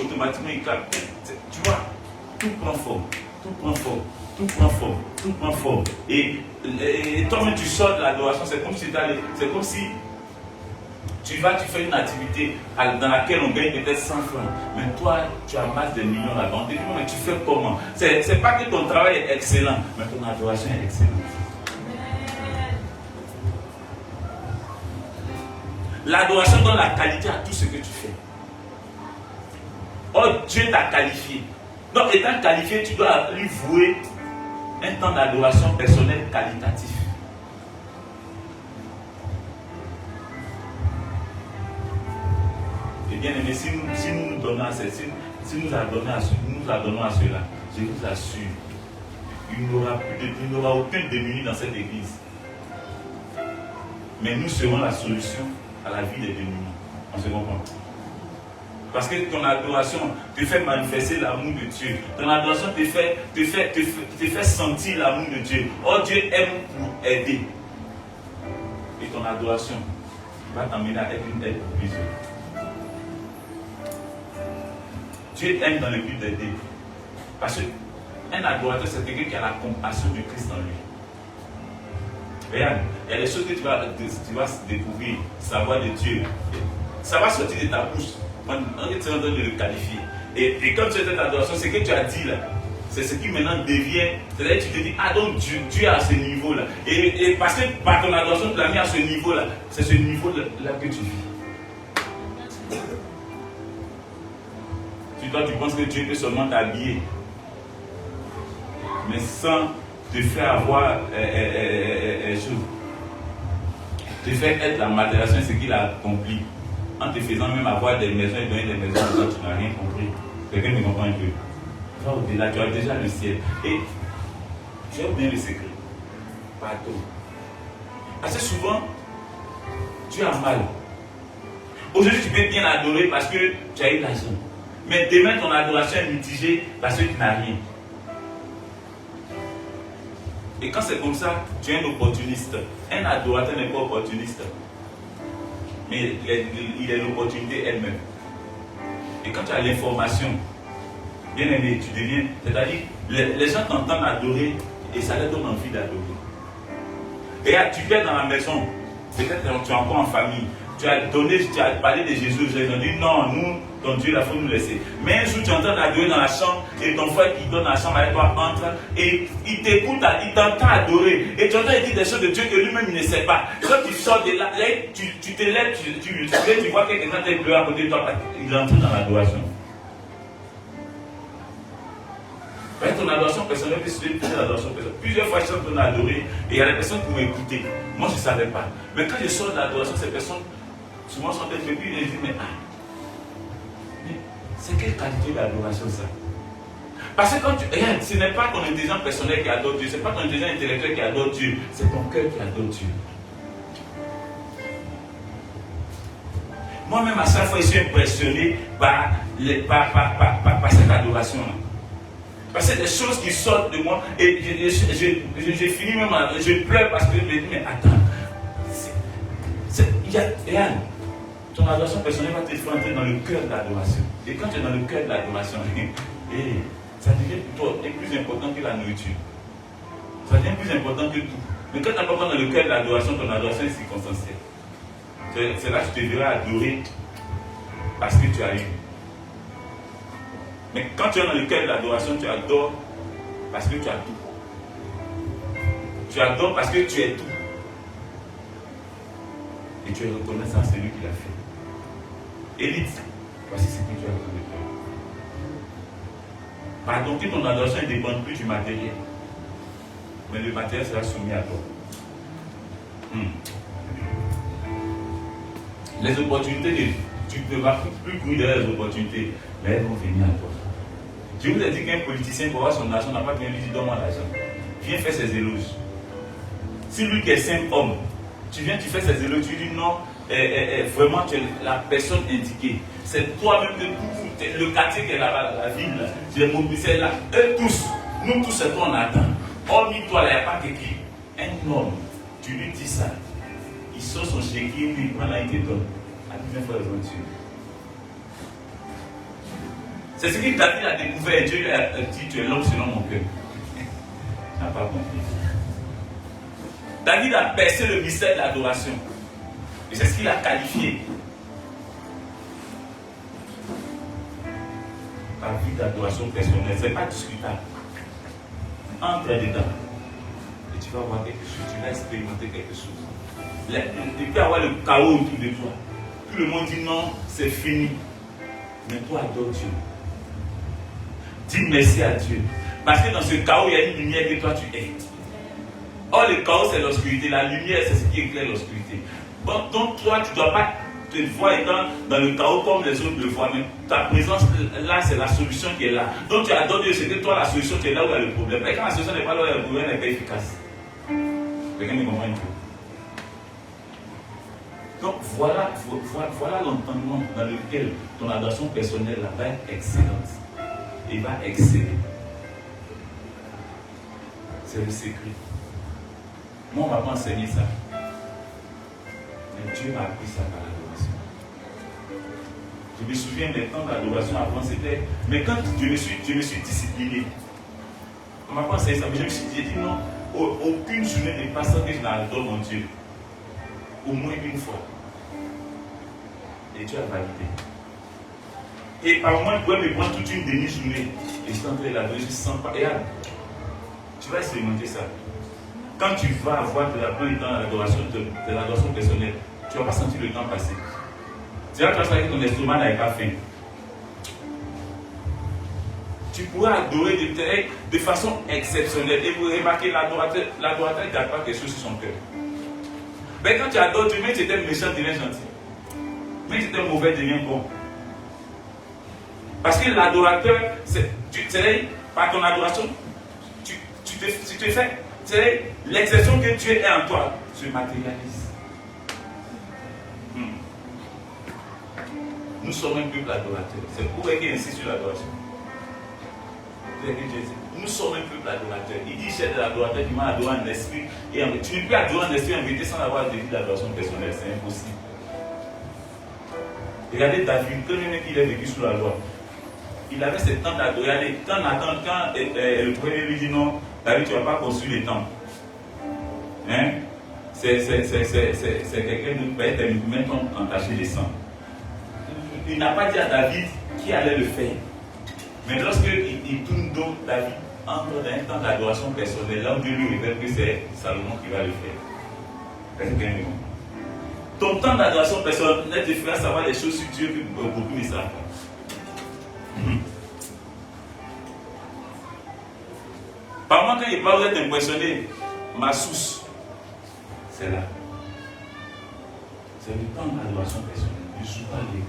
automatiquement il claque. Tu vois, tout prend forme. Tout prend forme. tout prend forme, tout prend forme. Et toi-même tu sors de l'adoration, c'est comme si tu fais une activité dans laquelle on gagne peut-être 100 francs. Mais toi, tu amasses des millions là-bas. On te dit, mais tu fais comment? C'est pas que ton travail est excellent, mais ton adoration est excellente. L'adoration donne la qualité à tout ce que tu fais. Oh, Dieu t'a qualifié. Donc, étant qualifié, tu dois lui vouer un temps d'adoration personnelle qualitatif. Et bien aimé, si nous nous adonnons à cela, je vous assure, il n'y aura aucun démuni dans cette église. Mais nous serons la solution à la vie des démunis. On se comprend? Parce que ton adoration te fait manifester l'amour de Dieu. Ton adoration te fait sentir l'amour de Dieu. Oh, Dieu aime pour aider. Et ton adoration va t'amener à être une aide pour plusieurs. Dieu aime dans le but d'aider. Parce qu'un adorateur, c'est quelqu'un qui a la compassion de Christ en lui. Regarde, il y a des choses que tu vas découvrir, savoir de Dieu. Ça va sortir de ta bouche. On est en train de le qualifier. Et quand tu es dans l'adoration, ce que tu as dit là, c'est ce qui maintenant devient. C'est-à-dire que tu te dis, ah donc Dieu est à ce niveau-là. Et parce que par ton adoration, tu l'as mis à ce niveau-là. C'est ce niveau-là que tu vis. Toi, tu penses que Dieu peut seulement t'habiller, mais sans te faire avoir te faire être la matérialisation de ce qu'il a accompli. En te faisant même avoir des maisons et donner des maisons à toi, tu n'as rien compris. Quelqu'un me comprend un peu. Va au-delà, tu as déjà le ciel. Et tu as bien le secret. Pardon. Parce que souvent, tu as mal. Aujourd'hui, tu peux bien adorer parce que tu as eu l'argent. Mais demain, ton adoration est mitigée parce que tu n'as rien. Et quand c'est comme ça, tu es un opportuniste. Un adorateur n'est pas opportuniste. Mais il est l'opportunité elle-même. Et quand tu as l'information, bien aimé, tu deviens. C'est-à-dire, les gens t'entendent adorer et ça leur donne envie d'adorer. Et là, tu es dans la maison, peut-être que tu es encore en famille. Tu as parlé de Jésus, ils ont dit non, nous, ton Dieu, il faut nous laisser. Mais un jour, tu entends adorer dans la chambre et ton frère qui donne la chambre avec toi entre et il t'écoute, il t'entend adorer. Et tu entends dire des choses de Dieu que lui-même il ne sait pas. Quand tu sors de là, tu te lèves, tu vois que quelqu'un t'a pleuré à côté de toi, il entre dans l'adoration. Ton adoration personnelle, plusieurs fois je suis en train d'adorer et il y a des personnes qui m'ont écouté. Moi je ne savais pas. Mais quand je sors de l'adoration, ces personnes souvent sont interpellées et disent mais c'est quelle qualité d'adoration ça? Parce que quand regarde, ce n'est pas ton intelligence personnelle qui adore Dieu, ce n'est pas ton intelligence intellectuelle qui adore Dieu, c'est ton cœur qui adore Dieu. Moi-même à chaque fois je suis impressionné par cette adoration-là. Parce que des choses qui sortent de moi et je finis même, je pleure parce que je me dis, mais attends, regarde, ton adoration personnelle va te faire entrer dans le cœur de l'adoration. Et quand tu es dans le cœur de l'adoration, ça devient pour toi plus important que la nourriture. Ça devient plus important que tout. Mais quand tu n'as pas dans le cœur de l'adoration, ton adoration est circonstancielle. C'est là que tu te verras adorer parce que tu as eu. Mais quand tu es dans le cœur de l'adoration, tu adores parce que tu as tout. Tu adores parce que tu es tout. Et tu es reconnaissant à celui qui l'a fait. Élite, voici ce que tu as en train de faire. Pardon, que ton adoration ne dépend plus du matériel. Mais le matériel sera soumis à toi. Les opportunités, tu ne vas plus courir derrière les opportunités, mais elles vont venir à toi. Je vous ai dit qu'un politicien pour avoir son argent n'a pas bien lui dit donne-moi l'argent. Viens faire ses éloges. Si lui qui est simple homme, tu viens, tu fais ses éloges, tu dis non, vraiment tu es la personne indiquée. C'est toi-même que tout, le quartier qui est là-bas, la ville, là, tu es mobilisé là. Eux tous, nous tous, c'est toi on attend. Hormis toi, là, il n'y a pas quelqu'un. Un homme, tu lui dis ça. Il sort son chéquier, puis il prend là, il te donne. À plusieurs fois, les Dieu. C'est ce que David a découvert. Dieu lui a dit, tu es l'homme selon mon cœur. n'a pas compris. David a percé le mystère de l'adoration. Et c'est ce qu'il a qualifié. Ta vie d'adoration personnelle, ce n'est pas discutable. Entre dedans. Et tu vas voir quelque chose, tu vas expérimenter quelque chose. Tu peux avoir le chaos autour de toi. Tout le monde dit non, c'est fini. Mais toi, adore Dieu. Dis merci à Dieu. Parce que dans ce chaos, il y a une lumière que toi tu es. Or, le chaos, c'est l'obscurité. La lumière, c'est ce qui éclaire l'obscurité. Bon, donc, toi, tu ne dois pas te voir étant dans le chaos comme les autres le voient. Mais ta présence là, c'est la solution qui est là. Donc, tu adores Dieu, c'est que toi, la solution, tu es là où il y a le problème. Mais quand la solution n'est pas là où il y a le problème, elle n'est pas efficace. Quelqu'un me comprend un peu. Donc, voilà l'entendement dans lequel ton adoration personnelle là, va être excellente. Et va exceller. C'est le secret. Moi, on ne m'a pas enseigné ça. Mais Dieu m'a appris ça par l'adoration. Je me souviens des temps d'adoration avant, c'était. Mais quand je me suis discipliné, on ne m'a pas enseigné ça, mais je me suis dit non, aucune journée n'est passée que je n'adore mon Dieu. Au moins une fois. Et Dieu a validé. Et par moment, je pouvais me prendre toute une demi-journée. Et je suis en train de l'adorer, je ne sens pas. Et tu vas expérimenter ça. Quand tu vas avoir de la pleine temps de l'adoration personnelle, tu ne vas pas sentir le temps passer. Tu vas penser que ton estomac n'avait pas faim. Tu pourras adorer de façon exceptionnelle. Et vous remarquez, l'adorateur ne garde pas quelque chose sur son cœur. Mais quand tu adores Dieu, même si tu étais méchant, tu deviens gentil. Même si tu étais mauvais, tu deviens bon. Parce que l'adorateur, par ton adoration, tu te fais. C'est l'exception que Dieu est en toi, se matérialise. Nous sommes un peuple adorateur. C'est pourquoi il insiste sur l'adoration. Nous sommes un peuple adorateur. Il dit cher de l'adorateur qui m'a adoré en esprit. Et tu ne peux adorer en esprit en vérité sans avoir de l'adoration personnelle. C'est impossible. Regardez David, quand il est vécu sous la loi, il avait ce temps d'adorer. Regardez, quand le premier lui dit non, David, tu ne vas pas construire les temples. Hein? C'est quelqu'un d'autre qui va être même entaché de sang. Il n'a pas dit à David qui allait le faire. Mais lorsqu'il tourne dos, David entre dans un temps d'adoration personnelle, là où Dieu lui révèle que c'est Salomon qui va le faire. Est-ce que ton temps d'adoration personnelle te fera savoir des choses sur Dieu que beaucoup ne savent pas. Par moment, quand il parle, vous êtes impressionné, ma source, c'est là. C'est le temps d'adoration personnelle. Je ne suis pas libre.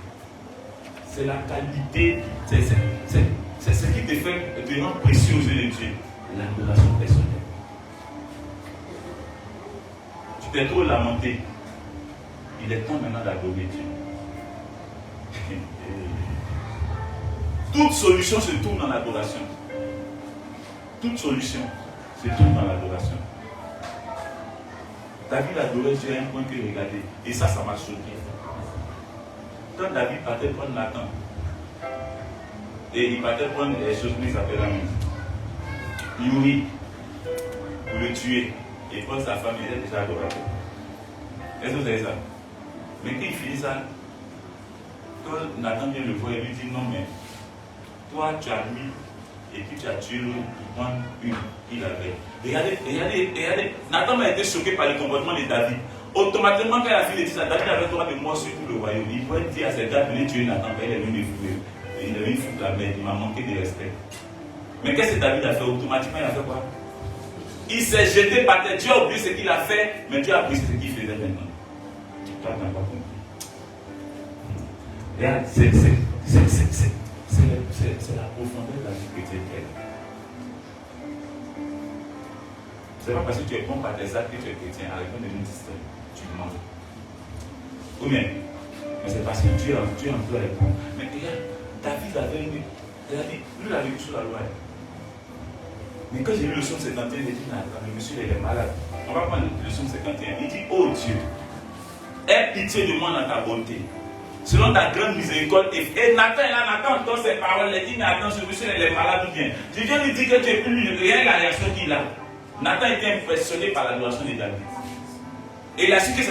C'est la qualité, c'est ce qui te fait devenir précieux aux yeux de Dieu. L'adoration personnelle. Tu t'es trop lamenté. Il est temps maintenant d'adorer Dieu. Toute solution se tourne dans l'adoration. Toute solution se tourne dans l'adoration. David adorait Dieu à un point que regardez. Et ça m'a choqué. Quand David partait prendre Nathan, et il partait prendre les choses qui s'appellent la main, Uri, pour le tuer, et prendre sa femme, il était déjà adorateur. Est-ce que vous savez ça? Mais quand il finit ça, quand Nathan vient le voir, il lui dit non, mais toi tu as mis, et puis tu as tué l'autre pour prendre une qu'il avait. Regardez, Nathan a été choqué par le comportement de David. Automatiquement, quand la fille dit ça, David avait le droit de mort sur tout le royaume. Il pouvait dire à ses gars, venez tuer Nathan, il est venu fouiller. Il est venu foutre la merde, il m'a manqué de respect. Mais qu'est-ce que David a fait? Automatiquement, il a fait quoi? Il s'est jeté par terre. Dieu a oublié ce qu'il a fait, mais Dieu a appris ce qu'il faisait maintenant. Toi, tu n'as pas compris. Regarde, c'est la profondeur de la vie chrétienne qu'elle a. Ce n'est pas parce que tu es bon par tes actes que tu es chrétien. Arrêtons de nous distraire. Tu mens. Ou bien, mais c'est parce que Dieu emploie les bons. Mais regarde, David avait une. Regardez, lui, il a vécu sous la loi. Mais quand j'ai lu le psaume 51, j'ai dit, le monsieur il est malade. On va prendre le psaume 51. Il dit, oh Dieu, aie pitié de moi dans ta bonté. Selon ta grande miséricorde. Et Nathan entend ces paroles. Il dit, mais attends, ce monsieur il est malade ou bien. Je viens lui dire que tu es plus rien la réaction qu'il a. Nathan était impressionné par l'adoration de David. Et il a su que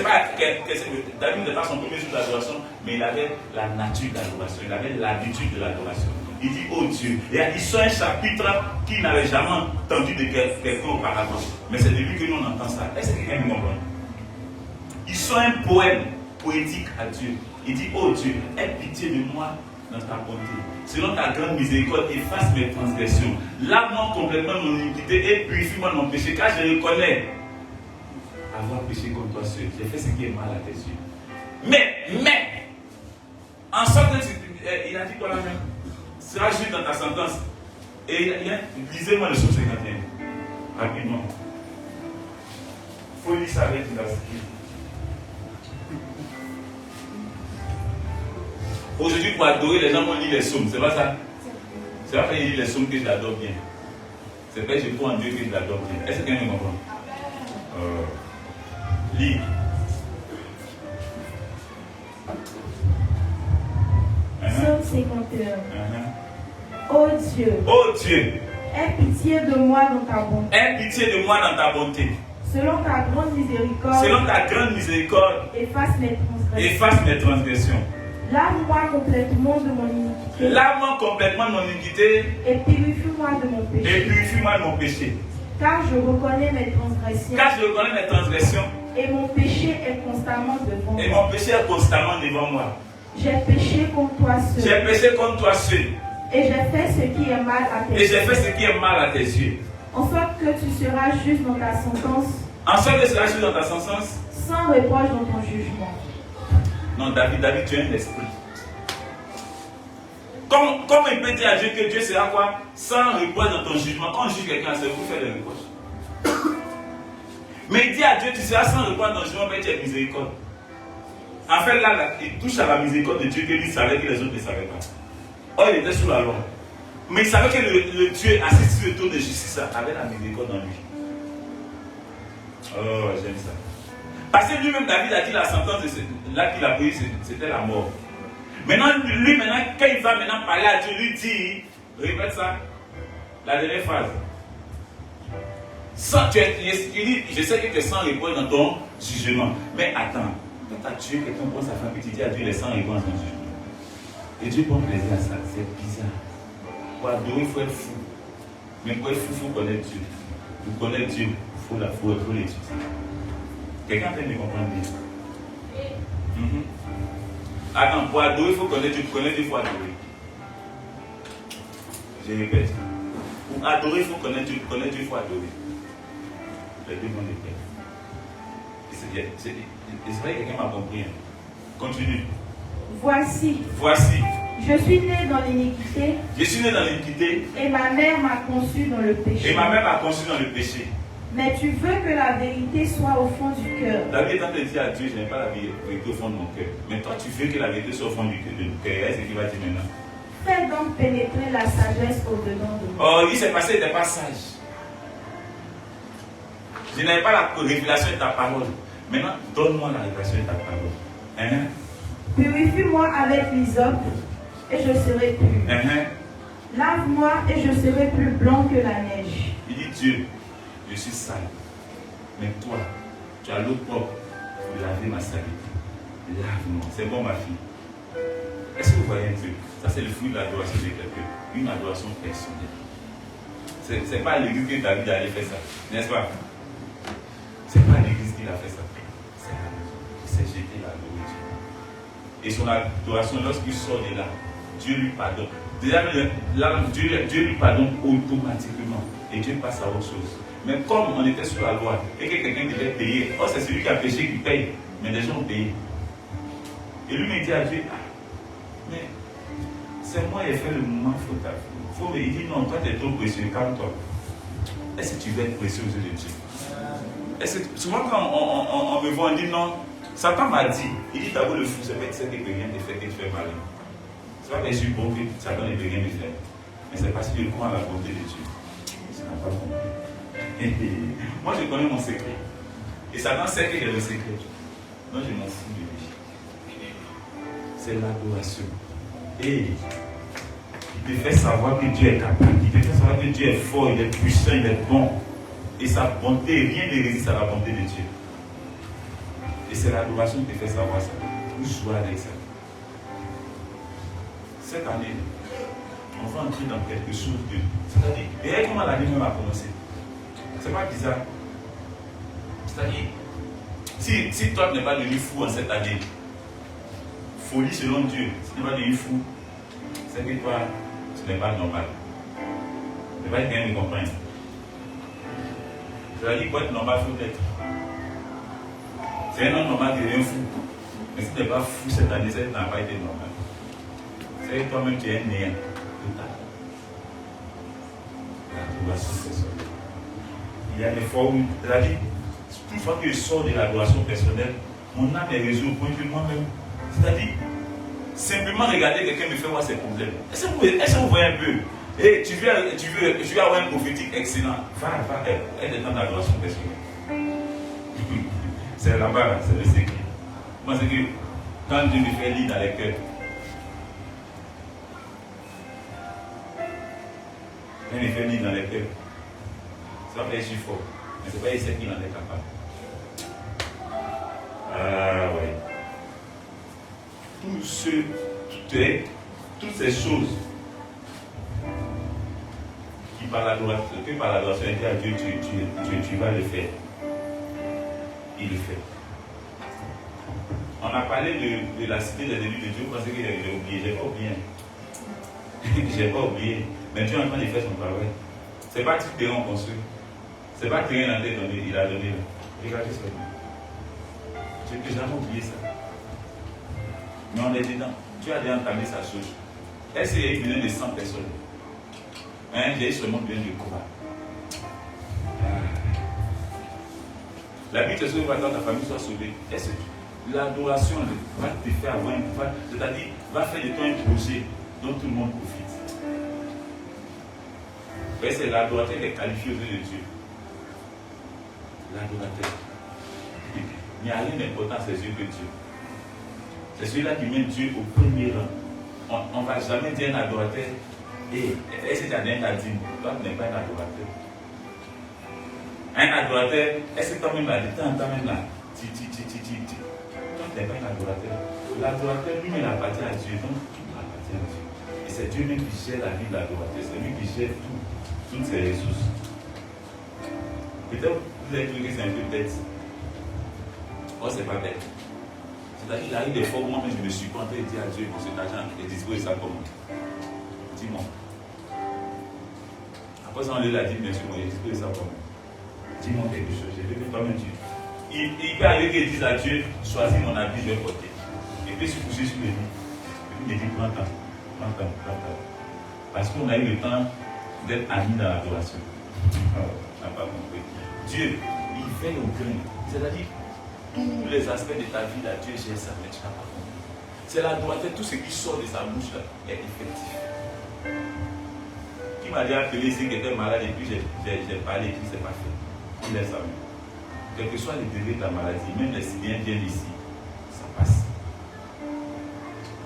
David n'était pas son premier jour d'adoration, mais il avait la nature de l'adoration, il avait l'habitude de l'adoration. Il dit, oh Dieu, et il sort un chapitre qu'il n'avait jamais entendu de quelqu'un auparavant. Mais c'est de lui que nous on entend ça. Est-ce que quelqu'un me comprend? Il sort un poème poétique à Dieu. Il dit, oh Dieu, aie pitié de moi dans ta bonté. Selon ta grande miséricorde, efface mes transgressions. Lave-moi complètement mon iniquité et purifie-moi mon péché, car je reconnais avoir péché contre toi seul. J'ai fait ce qui est mal à tes yeux. Mais, en sorte que il a dit quoi là même? Sera juste dans ta sentence. Et lisez-moi le psaume 51. Rapidement. Il faut lire ça avec la sécurité. Aujourd'hui, pour adorer, les gens vont lire les psaumes, c'est pas ça? C'est pas parce qu'ils lisent les psaumes que je l'adore bien. C'est parce que je crois en Dieu que je l'adore bien. Est-ce que quelqu'un me comprend? Lis. Psaume 51. Oh Dieu. Oh Dieu. Aie pitié de moi dans ta bonté. Aie pitié de moi dans ta bonté. Selon ta grande miséricorde. Selon ta grande miséricorde. Efface mes transgressions. Efface mes transgressions. Lave-moi complètement de mon iniquité. Lave-moi complètement de mon iniquité. Et purifie-moi de mon péché. Et purifie-moi de mon péché. Car je reconnais mes transgressions. Car je reconnais mes transgressions. Et mon péché est constamment devant moi. Et mon péché est constamment devant moi. J'ai péché contre toi seul. J'ai péché contre toi seul. Et j'ai fait ce qui est mal à tes yeux. Et j'ai fait ce qui est mal à tes yeux. En sorte que tu seras juste dans ta sentence. En sorte que tu seras juste dans ta sentence. Sans reproche dans ton jugement. Non, David, tu es un esprit. Comment il peut dire à Dieu que Dieu sera quoi? Sans reproche dans ton jugement. Quand on juge quelqu'un, c'est vous faire des reproches. Mais il dit à Dieu, tu seras sans reproche dans ton jugement, mais tu es miséricorde. En fait, là, il touche à la miséricorde de Dieu que lui savait que les autres ne savaient pas. Oh, il était sous la loi. Mais il savait que le Dieu assis sur le trône de justice avait la miséricorde en lui. Oh, j'aime ça. Parce que lui-même, David a dit la sentence là qu'il a pris, c'était la mort. Maintenant, quand il va maintenant parler à Dieu, lui dit, répète ça, la dernière phrase. Il dit, je sais que tu es sans reproche dans ton jugement. Mais attends, quand tu as tué quelqu'un pour sa femme, tu dis à Dieu, il est sans reproche dans ton jugement. Et Dieu prend plaisir à ça, c'est bizarre. Pour adorer, il faut être fou. Mais pour être fou, il faut connaître Dieu. Pour connaître Dieu, il faut l'étudier. Quelqu'un peut me comprendre bien? Attends, pour adorer, il faut connaître Dieu. Pour connaître Dieu, il faut adorer. Je répète. Pour adorer, il faut connaître Dieu. Pour connaître Dieu, il faut adorer. Les deux vont de pair. C'est vrai que quelqu'un m'a compris. Continue. Voici. Je suis né dans l'iniquité. Et ma mère m'a conçu dans le péché. Mais tu veux que la vérité soit au fond du cœur. David est en train de dire à Dieu, je n'ai pas la vérité au fond de mon cœur. Mais toi, tu veux que la vérité soit au fond du cœur. Qu'est-ce qu'il va dire maintenant? Fais donc pénétrer la sagesse au-dedans de moi. Oh, il s'est passé des passages. Je n'avais pas la révélation de ta parole. Maintenant, donne-moi la révélation de ta parole. Hein? Purifie-moi avec l'hysope et je serai pur. Lave-moi et je serai plus blanc que la neige. Il dit Dieu, je suis sale. Mais toi, tu as l'eau propre pour laver ma saleté. Lave-moi. C'est bon, ma fille. Est-ce que vous voyez Dieu? Ça, c'est le fruit de l'adoration de quelqu'un. Une adoration personnelle. Ce n'est pas à l'église que David allait faire ça. N'est-ce pas? Ce n'est pas à l'église qu'il a fait ça. C'est à la maison. Il s'est jeté là, adorer Dieu. Et son adoration, lorsqu'il sort de là, Dieu lui pardonne. Déjà, Dieu lui pardonne automatiquement. Et Dieu passe à autre chose. Mais comme on était sous la loi et que quelqu'un devait payer, oh, c'est celui qui a péché qui paye. Mais les gens ont payé. Et lui me dit à Dieu, mais c'est moi qui ai fait le mouvement faute. Il dit non, toi tu es trop précieux, calme-toi. Est-ce que tu veux être précieux aux yeux de Dieu? Est-ce que, souvent quand on me voit, on dit non, Satan m'a dit, il dit d'abord le fou, c'est pas que c'est que rien ne fait que tu fais mal. C'est pas que je suis bon que Satan ne peut rien me faire. Mais c'est parce que je crois à la bonté de Dieu. Ça n'a pas compris. Moi je connais mon secret. Et Satan sait que j'ai le secret. Non, je m'en fous de lui. C'est l'adoration. Et il te fait savoir que Dieu est capable. Il te fait savoir que Dieu est fort, il est puissant, il est bon. Et sa bonté, rien ne résiste à la bonté de Dieu. Et c'est l'adoration qui te fait savoir ça. Où jouer avec ça. Cette année, on va entrer dans quelque chose de. C'est-à-dire, et comment l'année même a commencé. C'est pas bizarre. C'est-à-dire, si toi tu n'es pas devenu fou en cette année, folie selon Dieu, si tu n'es pas devenu fou, c'est que toi, tu n'es pas normal. Tu n'es pas quelqu'un qui comprend. C'est-à-dire, pour être normal, il faut être. C'est un homme normal qui devient fou. Mais si tu n'es pas fou cette année, ça n'a pas été normal. C'est que toi-même, tu es un néant total. L'adoration personnelle. Il y a des fois où, c'est-à-dire, toute fois que je sors de l'adoration personnelle, mon âme est résolue au point que moi-même, c'est-à-dire, simplement regarder quelqu'un me fait voir ses problèmes. Est-ce que vous voyez un peu? Et tu veux avoir un prophétique excellent. Va, être dans l'adoration personnelle. C'est là-bas, c'est le secret. Moi, c'est que quand Dieu me fait lire dans les cœurs, quand il me fait lire dans les cœurs, ça va être si fort. Mais ce n'est pas ici qu'il en est capable. Ah oui. Toutes ces choses qui par l'adoration étaient à Dieu, tu vas le faire. Il le fait. On a parlé de la cité des élus de Dieu, parce que j'ai oublié. J'ai pas oublié. J'ai pas oublié. Mais Dieu est en train de faire son travail. Ce n'est pas tout terrain construit. Ce n'est pas terrain dans donné, il a donné. Regardez ça. Je n'ai jamais oublié ça. Mais on est dedans. Dieu a déjà entamé sa chose. Est-ce qu'il y a besoin de 100 personnes? J'ai seulement besoin de quoi? La vie te sauve, dans ta famille soit sauvée. Est-ce que l'adoration va te faire avoir c'est-à-dire, va faire de toi un projet dont tout le monde profite. C'est l'adorateur qui est qualifié au nom de Dieu. L'adorateur. Il n'y a rien d'important à ses yeux que Dieu. C'est celui-là qui met Dieu au premier rang. On ne va jamais dire un adorateur. Est-ce que tu as donné ta dîme? Toi, tu n'es pas un adorateur. Un adorateur, est-ce que toi-même là, de temps en temps même là, toi, tu n'es pas un adorateur. L'adorateur, lui, il appartient à Dieu. Donc, tout appartient à Dieu. Et c'est Dieu même qui gère la vie de l'adorateur. C'est lui qui gère toutes ses ressources. Peut-être vous avez trouvé que c'est un peu bête. Oh, c'est pas bête. C'est-à-dire qu'il arrive des fois où moi-même je me suis content et dire à Dieu pour cet argent et disposer ça comment? Dis-moi. Après ça, on lui a dit, bien sûr, moi, je dispose ça comment? Dis-moi quelque chose, je veux que toi-même tu. Il peut arriver qu'il dise à Dieu, choisis mon habit, je vais porter. Et puis se coucher sur le lit. Et puis il dit, prends temps. Parce qu'on a eu le temps d'être amis dans l'adoration. Oh, tu n'as pas compris. Dieu, il veille au cœur. C'est-à-dire, tous les aspects de ta vie, là, Dieu gère ça, mais tu n'as pas compris. C'est l'adorateur, tout ce qui sort de sa bouche là, est effectif. Qui m'a déjà appelé ici, qui était malade, et puis j'ai parlé, et puis c'est pas fait. Il est ça. Quel que soit le degré de la maladie, même les Syriens viennent ici, ça passe.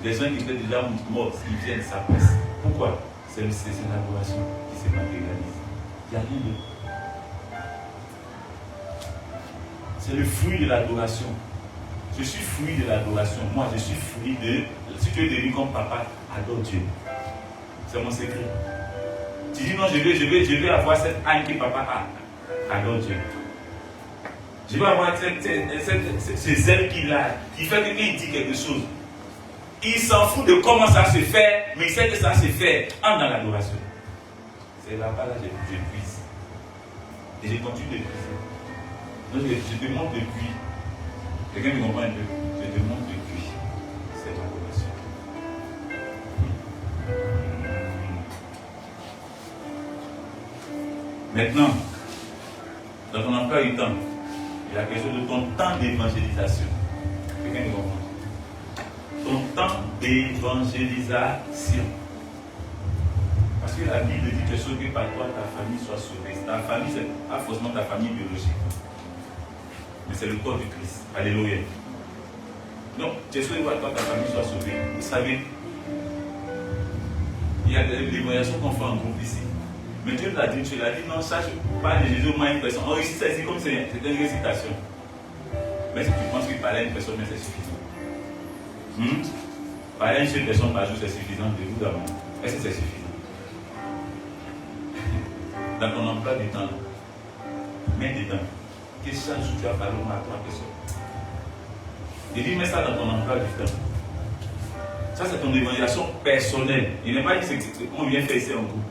Les gens qui étaient déjà morts, ils viennent, ça passe. Pourquoi? C'est l'adoration qui se matérialise. Il n'y a rien de. C'est le fruit de l'adoration. Je suis fruit de l'adoration. Moi, je suis fruit de. Si tu es devenu comme papa, adore Dieu. C'est mon secret. Tu dis non, je vais avoir cette âme que papa a. Adore Dieu. Je vais avoir ce zèle qu'il a, qui fait que quand il dit quelque chose, il s'en fout de comment ça se fait, mais il sait que ça se fait. Entre dans l'adoration. C'est là-bas là, je puise. Et je continue de puiser. Donc je te montre depuis. Quelqu'un me comprend un peu? Je te montre depuis. C'est l'adoration. Maintenant, dans ton emploi du temps, il y a quelque chose de ton temps d'évangélisation. Quelqu'un me comprend? Ton temps d'évangélisation. Parce que la Bible dit quelque chose que par toi ta famille soit sauvée. Ta famille, c'est pas forcément ta famille biologique. Mais c'est le corps du Christ. Alléluia. Donc, tu es souhaité que toi ta famille soit sauvée. Vous savez, il y a des livraisons qu'on fait en groupe ici. Mais Dieu l'a dit, tu l'as dit, non, ça, je parle de Jésus au moins une personne. On réussit ça ici comme c'est une récitation. Mais si tu penses qu'il parlait à une personne, c'est suffisant. Parler à une seule personne par jour, c'est suffisant de vous d'abord. Est-ce que c'est suffisant? Dans ton emploi du temps, mets dedans. Que chaque jour tu vas parler au moins à 3 personnes. Il dit, mets ça dans ton emploi du temps. Ça, c'est ton évaluation personnelle. Il n'est pas dit qu'on vient faire ici en groupe.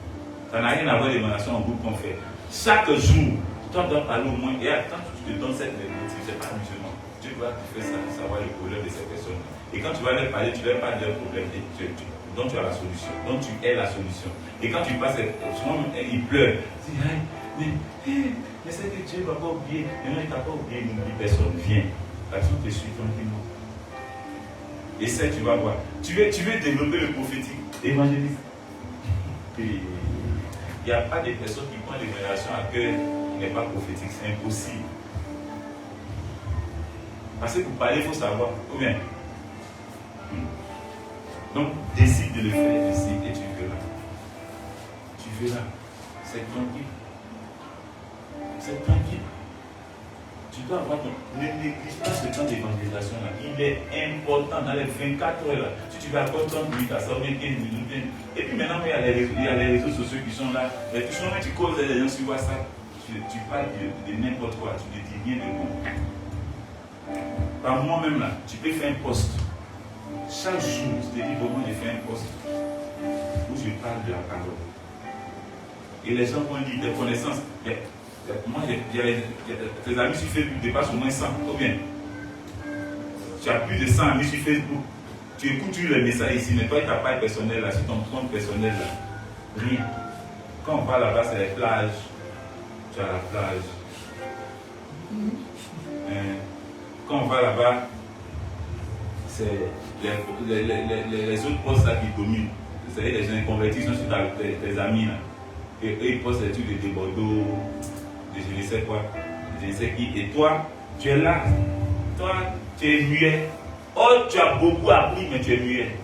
Ça n'a rien à voir avec l'évaluation en groupe qu'on fait. Chaque jour, toi dois parler au moins. Et quand tu te donnes cette motive, ce n'est pas musulman. Tu dois te faire savoir le problème de ces personnes. Et quand tu vas leur parler, tu leur parles de leurs problèmes dont tu as la solution, dont tu es la solution. Et quand tu passes, souvent ils pleurent. Ils disent, mais c'est que Dieu ne va pas oublier. Mais non, il ne t'a pas oublié, n'oublie personne. Viens. L'action te suit tranquillement. Et ça, tu vas voir. Tu veux développer le prophétique, évangéliste. Il n'y a pas de personne qui prend les révélations à cœur qui n'est pas prophétique. C'est impossible. Parce que pour parler, il faut savoir. Combien? Donc, décide de le faire ici et tu verras. Tu verras. C'est tranquille. C'est tranquille. Tu dois avoir ton. Ne néglige pas ce temps d'évangélisation là. Il est important dans les 24 heures là. Si tu vas avoir 30 minutes à ça, 15 minutes. Et puis maintenant, il y a les réseaux sociaux qui sont là. Mais tout simplement, tu causes les gens sur WhatsApp. Tu parles de n'importe quoi. Tu ne dis rien de bon. Par moi-même là, tu peux faire un post. Chaque jour, je te dis vraiment, je fais un post où je parle de la parole. Et les gens vont dire des connaissances. Moi, tes amis sur Facebook dépassent au moins 100. Ou bien, tu as plus de 100 amis sur Facebook. Tu écoutes les messages ici, mais toi, tu n'as pas le personnel là, sur ton compte personnel là. Rien. Quand on va là-bas, c'est les plages. Tu as la plage. Quand on va là-bas, c'est les autres postes là qui dominent. Vous savez, les gens convertis sont sur tes amis là. Et eux, ils postent des trucs de Bordeaux, de je ne sais quoi, de je ne sais qui. Et toi, tu es là. Toi, tu es muet. Oh, tu as beaucoup appris, mais tu es muet.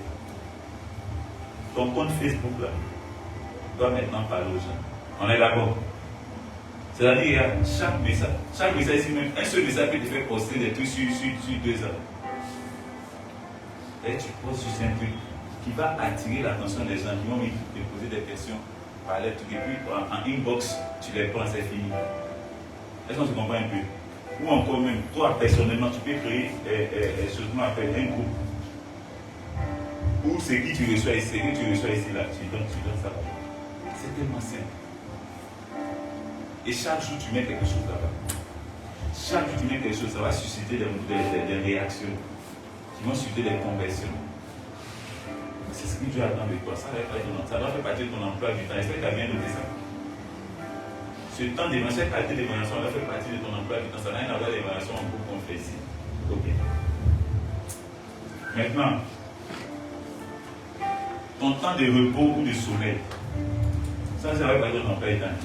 Ton compte Facebook là doit maintenant parler aux gens. On est d'accord? C'est-à-dire, chaque message ici même, un seul message peut te faire poster des trucs sur 2 ans. Et tu poses juste un truc qui va attirer l'attention des gens qui vont te poser des questions, parler tout. Et puis en inbox, tu les prends, c'est fini. Est-ce qu'on se comprend un peu? Ou encore même, toi personnellement, tu peux créer ce qu'on appelle un groupe. Ou ce qui tu reçois ici, là, tu donnes ça. C'est tellement simple. Et chaque jour, tu mets quelque chose là-bas. Chaque jour, tu mets quelque chose, ça va susciter des réactions qui vont susciter des conversions. C'est ce que Dieu attend de toi. Ça doit faire partie de ton emploi du temps. Est-ce que tu as bien noté ça? Ce temps d'évaluation, cette qualité d'évaluation, doit faire partie de ton emploi du temps. Ça n'a rien à voir avec l'évaluation en groupe qu'on fait ici. Ok. Maintenant, ton temps de repos ou de sommeil. Ça va faire partie de ton emploi du temps.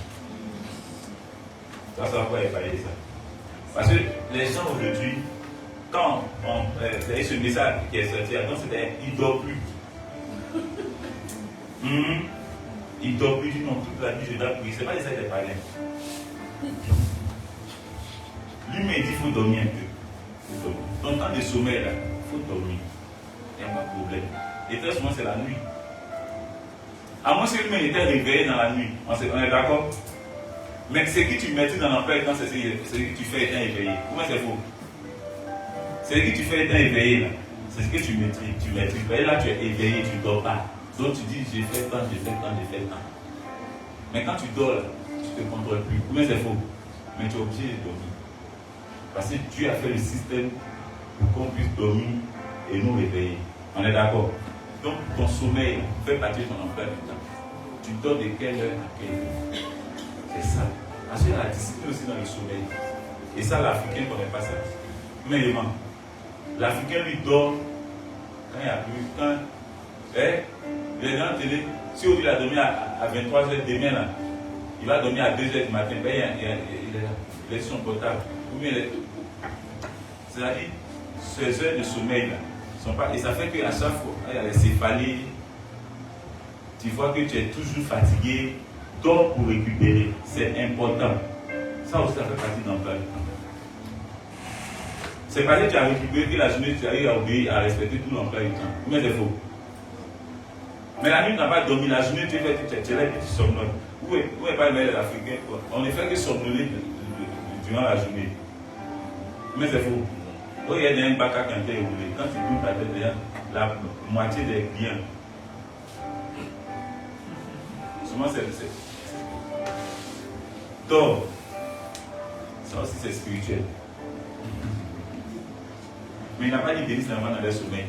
Ça va pas parler de ça. Parce que les gens aujourd'hui, quand vous avez ce message qui est sorti, c'était il ne dort plus. Il ne dort plus du tout, toute la nuit, je dois prier. Ce n'est pas de ça qu'il est parlé. Lui m'a dit qu'il faut dormir un peu. Ton temps de sommeil, là, il faut dormir. Il n'y a pas de problème. Et très souvent, c'est la nuit. À moins que lui-même était réveillé dans la nuit. On est d'accord? Mais ce que tu maîtrises dans l'emploi du temps, c'est ce que tu fais étant éveillé. Comment c'est faux? C'est ce que tu fais étant éveillé, là. C'est ce que tu maîtrises. Et là, tu es éveillé, tu ne dors pas. Donc tu dis, j'ai fait tant. Mais quand tu dors, là, tu ne te contrôles plus. Comment c'est faux? Mais tu es obligé de dormir. Parce que Dieu a fait le système pour qu'on puisse dormir et nous réveiller. On est d'accord? Donc ton sommeil fait partie de ton emploi du temps. Tu dors de quelle heure à quelle heure? C'est ça. Parce qu'il y a la discipline aussi dans le sommeil. Et ça, l'Africain ne connaît pas ça. Mais l'Africain lui dort quand il n'y a plus. Les gens de télé, si on dit qu'il a dormi à 23h demain, là, il va dormir à 2h du matin, il est là. Il est sur son portable. Ou bien c'est-à-dire, ces heures de sommeil là, sont pas. Et ça fait qu'à chaque fois, il y a les céphalées. Tu vois que tu es toujours fatigué. dors pour récupérer. C'est important. Ça aussi, ça fait partie de l'emploi du temps. C'est parce que tu as récupéré que la journée, tu arrives à obéir, à respecter tout l'emploi du temps. Mais c'est faux. Mais la nuit, tu n'as pas dormi. La journée, tu es là et tu somnoles. Où est pas le mail africain? On ne fait que somnoler durant la journée. Mais c'est faux. Quand il y a un bac à quand tu es roulé, quand tu tournes ta tête, déjà, la moitié des biens. Souvent, c'est. Donc, ça aussi, c'est spirituel. Mais il n'a pas dit délice seulement dans le sommeil.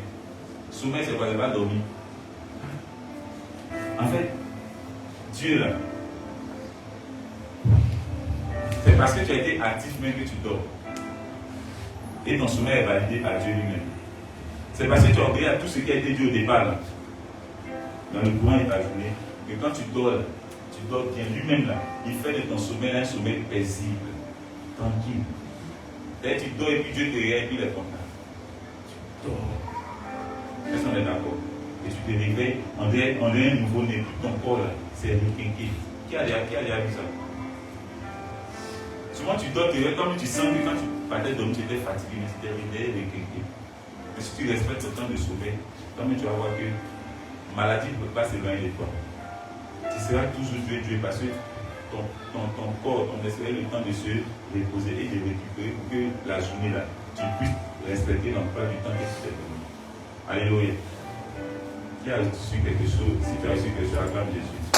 Sommeil, c'est quoi? Il va dormir. En fait, Dieu là, c'est parce que tu as été actif même que tu dors. Et ton sommeil est validé par Dieu lui-même. C'est parce que tu as obéi à tout ce qui a été dit au départ là, dans le courant de ta journée, que quand tu dors bien lui-même là, il fait de ton sommeil un sommeil paisible, tranquille. Et tu dors et puis Dieu te réveille et puis il est content. Tu dors. Est-ce qu'on est d'accord? Et tu te réveilles, on dirait un nouveau-né, tout ton corps là, c'est requinqué. Qui a déjà vu ça? Souvent tu dors, comme tu sens que quand tu partais dormir, tu étais fatigué, mais c'était requinqué. Mais si tu respectes ce temps de sommeil, comme tu vas voir que maladie ne peut pas s'éloigner de toi. Tu seras toujours Dieu parce que ton corps, ton esprit a le temps de se reposer et de récupérer pour que la journée là, tu puisses respecter l'emploi du temps que tu t'es donné. Alléluia. Qui a reçu quelque chose? Si tu as reçu quelque chose, acclame Jésus.